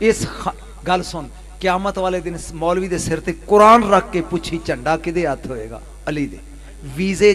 ਇਸ ਗੱਲ ਸੁਣ, ਕਿਆਮਤ ਵਾਲੇ ਦਿਨ ਮੌਲਵੀ ਦੇ ਸਿਰ ਤੇ ਕੁਰਾਨ ਰੱਖ ਕੇ ਪੁੱਛੀ ਝੰਡਾ ਕਿਹਦੇ ਹੱਥ ਹੋਏਗਾ? ਅਲੀ ਦੇ। ਵੀਜ਼ੇ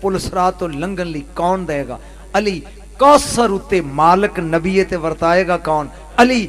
ਪੁਲ ਸਿਰਾਤ ਤੋਂ ਲੰਘਣ ਲਈ ਕੌਣ ਦੇਗਾ? ਅਲੀ। ਕੌਸਰ ਉੱਤੇ ਮਾਲਕ ਨਬੀਏ ਤੇ ਵਰਤਾਏਗਾ ਕੌਣ? ਅਲੀ।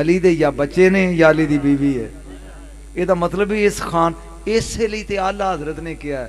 ਅਲੀ ਦੇ ਜਾਂ ਬੱਚੇ ਨੇ ਜਾਂ ਅਲੀ ਦੀ ਬੀਵੀ ਹੈ। ਇਹਦਾ ਮਤਲਬ ਵੀ ਇਸ ਖਾਨ ਇਸੇ ਲਈ ਤੇ ਆਲਾ ਹਜ਼ਰਤ ਨੇ ਕਿਹਾ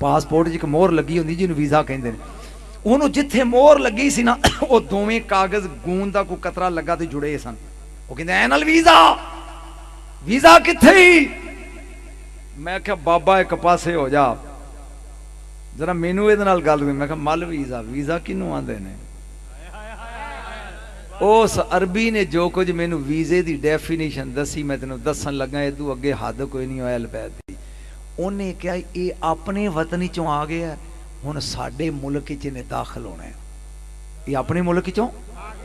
ਪਾਸਪੋਰਟ 'ਚ ਇੱਕ ਮੋਹਰ ਲੱਗੀ ਹੁੰਦੀ ਜਿਹਨੂੰ ਵੀਜ਼ਾ ਕਹਿੰਦੇ ਨੇ, ਉਹਨੂੰ ਜਿੱਥੇ ਮੋਹਰ ਲੱਗੀ ਸੀ ਨਾ ਉਹ ਦੋਵੇਂ ਕਾਗਜ਼ ਗੂੰਦ ਦਾ ਕੋਈ ਕਤਰਾ ਲੱਗਾ ਤੇ ਜੁੜੇ ਸਨ। ਉਹ ਕਹਿੰਦੇ ਐ ਨਾਲ ਵੀਜ਼ਾ ਕਿੱਥੇ ਹੀ? ਮੈਂ ਕਿਹਾ ਬਾਬਾ ਇੱਕ ਪਾਸੇ ਹੋ ਜਾ ਜਰਾ, ਮੈਨੂੰ ਇਹਦੇ ਨਾਲ ਗੱਲ ਹੋਈ। ਮੈਂ ਕਿਹਾ ਮਲ ਵੀਜ਼ਾ ਕਿਹਨੂੰ ਆਂਦੇ ਨੇ? ਉਸ ਅਰਬੀ ਨੇ ਜੋ ਕੁਝ ਮੈਨੂੰ ਵੀਜ਼ੇ ਦੀ ਡੈਫੀਨੇਸ਼ਨ ਦੱਸੀ ਮੈਂ ਤੈਨੂੰ ਦੱਸਣ ਲੱਗਾ, ਇਹਦੂ ਅੱਗੇ ਹੱਦ ਕੋਈ ਨਹੀਂ ਹੋਇਆ ਲਪੈਦ ਦੀ। ਉਹਨੇ ਕਿਹਾ ਇਹ ਆਪਣੇ ਵਤਨ ਚੋਂ ਆ ਗਿਆ, ਹੁਣ ਸਾਡੇ ਮੁਲਕ ਚ ਇਹਨੇ ਦਾਖਲ ਹੋਣਾ ਹੈ। ਇਹ ਆਪਣੇ ਮੁਲਕ ਚੋਂ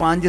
5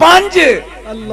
5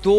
2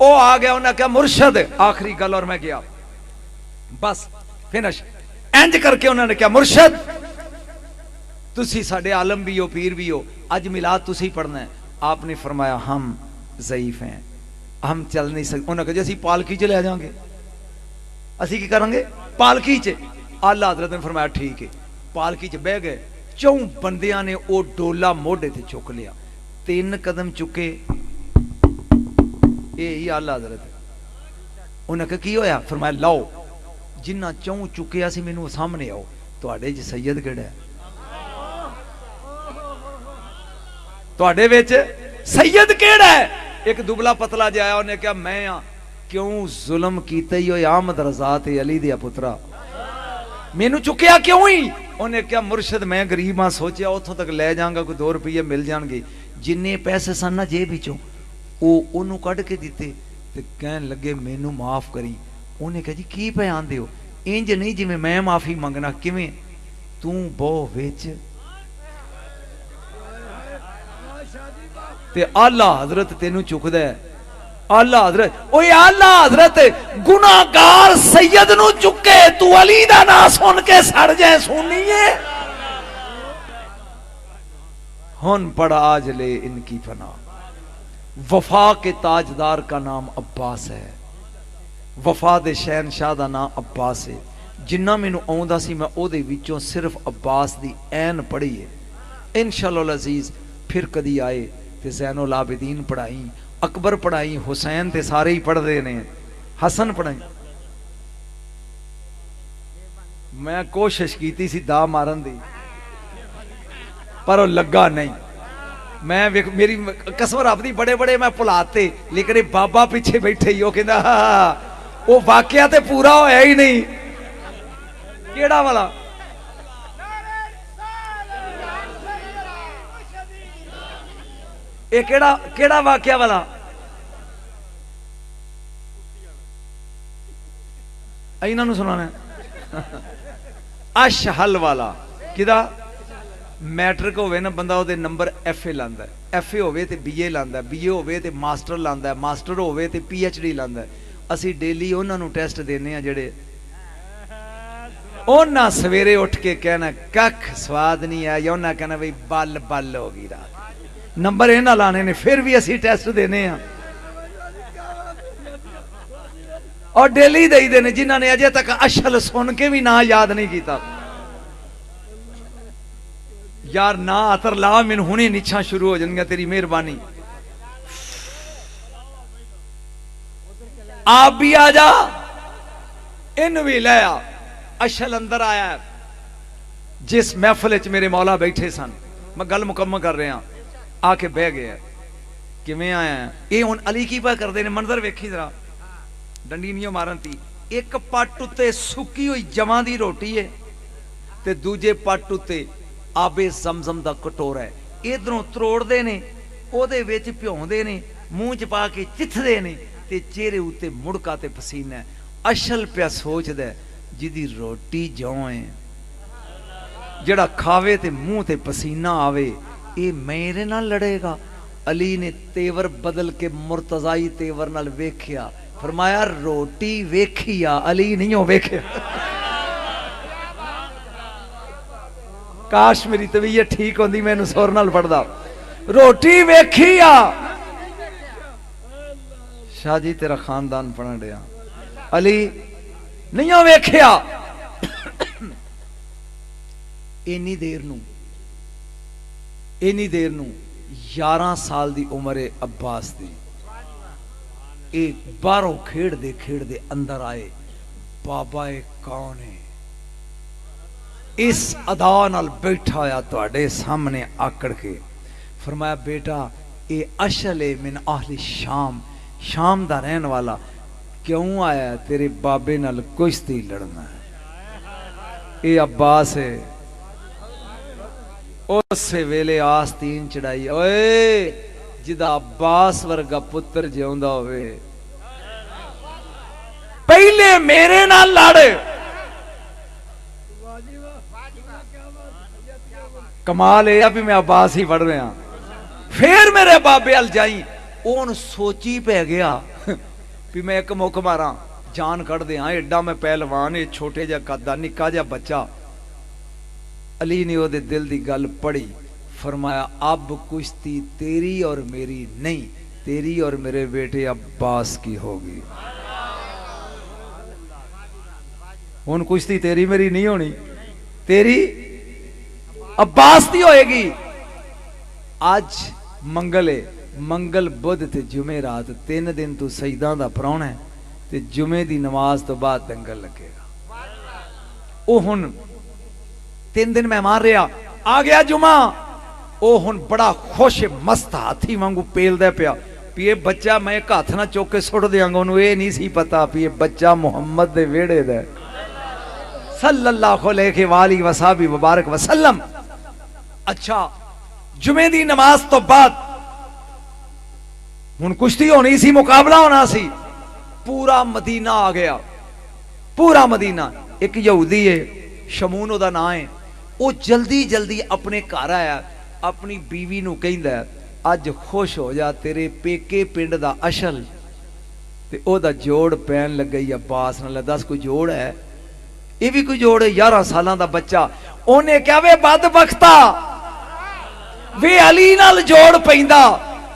وہ آ گیا انہیں کہا مرشد آخری گل اور میں گیا بس فنش انج کر کے انہوں نے کہا مرشد تسی ساڈے عالم بھی ہو پیر بھی ہو اج میلاد تسی پڑھنا ہے. آپ نے فرمایا ہم ضعیف ہیں ہم چل نہیں سکتے. انہوں نے کہا جی اسی پالکی چ لے جاؤں گے اسی کی کریں گے پالکی چ. آلہ حضرت نے فرمایا ٹھیک ہے پالکی چ بہ گئے. 4 بندیاں نے وہ ڈولا موڈے تے چک لیا 3 قدم چکے یہی آلہ حضرت. انہوں نے کہا کی ہویا فرمایا لاؤ جنہ 4 چکیا سی مینوں سامنے آؤ تواڈے جی سید کیڑا ہے تواڈے وچ سید کیڑا ہے. ایک دبلا پتلا جایا انہیں کہا میں ہاں. کیوں ظلم کیتے ہی ہوئے آمد رضا تے علی دیا پترا مینوں چکیا کیوں ہی. انہیں کہا مرشد میں غریب ہاں سوچیا اتھوں تک لے جاؤں گا کوئی 2 روپیے مل جان گے. جننے پیسے سن نہ جیب وچوں وہ انہوں کڈ کے دیتے تے کہن لگے مینوں معاف کری. انہیں کہا جی کی پہ آندے ہو انج نہیں جی میں معافی منگنا کیویں تو بو وچ تے آلہ حضرت تینوں چکدا ہے. آلہ حضرت اوے آلہ حضرت گناہگار سید نو چکے تو علی دا نام سن کے سڑ جائے سنیے. ہن پڑا آج لے ان کی پناہ. وفا کے تاجدار کا نام عباس ہے وفا دے شہنشاہ دا نام عباس ہے. جنہ مینوں آوندا سی میں او دے وچوں صرف عباس دی عین پڑھی ہے. انشاءاللہ العزیز پھر کدی آئے تے زین العابدین پڑھائی اکبر پڑھائی حسین تے سارے ہی پڑھ دے نے حسن پڑھائی. میں کوشش کیتی سی دا مارن دی پر وہ لگا نہیں. میں میری قسم رب دی بڑے بڑے میں پلاتے لیکن بابا پیچھے بیٹھے ہی وہ کہندا وہ واقعہ تے پورا ہویا ہی نہیں. کیڑا والا اے کیڑا واقعہ والا اینا نو سنانا ہے. اشحل والا کدا میٹرک ہوئے نا بندہ دے نمبر ایف اے لاندا ہے ایف اے ہوئے تے بی اے لاندا ہے بی اے ہوئے تے ماسٹر لاندا ہے ماسٹر ہوئے تے پی ایچ ڈی لاندا ہے. اسی ڈیلی انہاں نو ٹیسٹ دینے ہیں جڑے انہاں سویرے اٹھ کے کہنا ککھ سواد نہیں ہے یا انہاں کہنا بھئی بل بل ہو گئی رات نمبر انہاں لانے نے پھر بھی اسی ٹیسٹ دینے ہیں اور ڈیلی دے دینے جنہاں نے اجے تک اشل سن کے بھی نہ یاد نہیں کیتا. یار نہ عطر لا من ہونے نچھاں شروع ہو جنگا تیری مہربانی. آپ بھی آ جا ان بھی لے آ. اشل اندر آیا ہے جس محفل وچ میرے مولا بیٹھے سن میں گل مکمل کر رہا آ کے بہ گیا کیویں آیا ہے یہ ہن علی کی پا کردے نے منظر ویکھی ذرا ڈنڈی نہیں مارن تی. ایک پٹ اتے سکی ہوئی جواں دی روٹی ہے تے دوجے پٹ اتے آبے زمزم دا کٹورا ہے. ادھروں تروڑ دے نے او دے وچ پیون دے نے منہ چ پا کے چتھ دے نے تے چہرے اتے مڑکا تے پسینہ ہے. اشل پیا سوچ دے جدی روٹی جوں ہے جڑا کھاوے تے منہ تے پسینہ آوے اے میرے نال لڑے گا. علی نے تیور بدل کے مرتضائی تیور نال ویکھیا فرمایا روٹی ویکھیا علی نہیں ہو ویکھیا. کاش میری طبیعت ٹھیک ہوندی میں سور نال پڑھدا روٹی ویکھی آ. شاہ جی تیرا خاندان پڑھن ڈیا علی نہیں ہو ویکھیا. اینی دیر نو 11 سال دی عمر عباس دی ایک باہروں کھیڑ دے اندر آئے بابا کون ہے اس ادا نال بیٹھا یا تواڈے سامنے آکڑ کے فرمایا بیٹا اے اشل من اہل شام شام دا رہن والا کیوں آیا تیرے بابے نال کشتی لڑنا ہے. اے عباس ہے اس ویلے آستین چڑھائی اوئے جدا عباس ورگا پتر جیوندا ہوئے پہلے میرے نال لڑ کمال ہے ابھی میں عباس ہی پڑھ رہا پھر میرے بابے ال جائیں اون سوچی پہ گیا بھی میں ایک ਮੁੱਕ ਮਾਰਾਂ ਜਾਨ ਕੱਢ ਦਿਆਂ ਐਡਾ ਮੈਂ ਪਹਿਲਵਾਨ ਇਹ ਛੋਟੇ ਜਿਹਾ ਕੱਦ ਦਾ ਨਿੱਕਾ ਜਿਹਾ ਬੱਚਾ علی نے وہ دل دی گل پڑھی فرمایا اب کشتی تیری اور میری نہیں تیری اور میرے بیٹے عباس کی ہوگی ان کشتی تیری میری نہیں ہونی تیری عباس دی ہوئے گی آج منگل ہے منگل بدھ تے جمعے رات 3 دن تو سجدہ دا پراؤنا ہے تے جمعے دی نماز تو بعد دنگل لگے گا او ہن 3 دن میں مار رہا آ گیا جمعہ او ہن بڑا خوش مست ہاتھی وانگو پیل دے پیا پی یہ بچہ میں ایک ہاتھ نہ چوک کے سڑ دیاں گا انہوں یہ نہیں سی پتا پی یہ بچہ محمد دے ویڑے دے صلی اللہ علیہ وآلہ وصحبہ وبارک وسلم اچھا جمعے دی نماز تو بعد ہن کشتی ہونی سی مقابلہ ہونا سی پورا مدینہ آ گیا پورا مدینہ ایک یہودی ہے شمون دا نام ہے وہ جلدی جلدی اپنے گھر آیا اپنی بیوی نو کہندا ہے اج خوش ہو جا تیرے پیکے پنڈ دا اشل تے او دا جوڑ پین لگ گئی عباس نال 10 کوئی جوڑ ہے یہ بھی کوئی جوڑ ہے 11 سالاں دا بچہ اونے کہا وے بدبختا وے علی نال جوڑ پیندا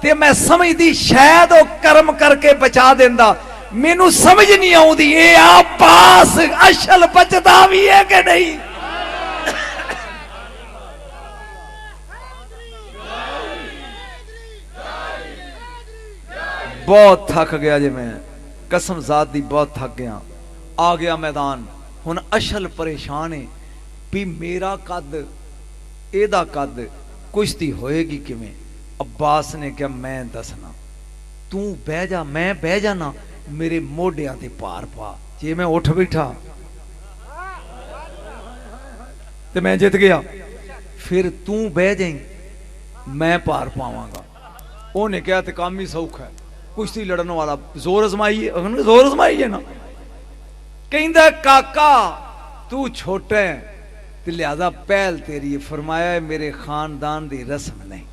تے میں سمجھدی شاید او کرم کر کے بچا دیندا مینوں سمجھ نہیں آؤندی اے عباس اشل بچدا بھی ہے کہ نہیں بہت تھک گیا جی میں قسم ذات دی بہت تھک گیا آ گیا میدان ہن اشل پریشان ہے بھی میرا قد ایدہ قد کشتی ہوئے گی کیویں عباس نے کہا میں دسنا تو بہ جا میں بہ جانا میرے موڈیاں تے پار پا جی میں اٹھ بیٹھا تے میں جت گیا پھر تو بہ جائیں میں پار پاواں گا اونے کہا تے کام ہی سوکھا ہے کشتی لڑنے والا زور ازمائی ہے نا کہندا کاکا تو چھوٹا ہے تے لہذا پہل تیری فرمایا ہے میرے خاندان دی رسم نہیں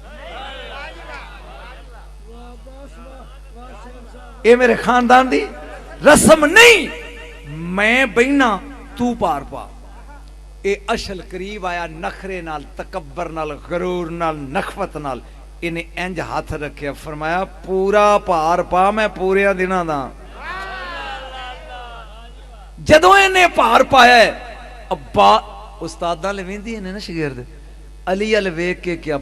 اے میرے خاندان دی رسم نہیں میں بہنا تو پار پا اے اشل قریب آیا نخرے نال تکبر نال غرور نال نخوت نال انہیں انج ہاتھ رکھے فرمایا پورا پار پا میں پورے دنوں دا جدوں انہیں پار پایا ہے ابا استاداں لے ویندی انہیں نا شگرد علی ال ویکھ کے کیا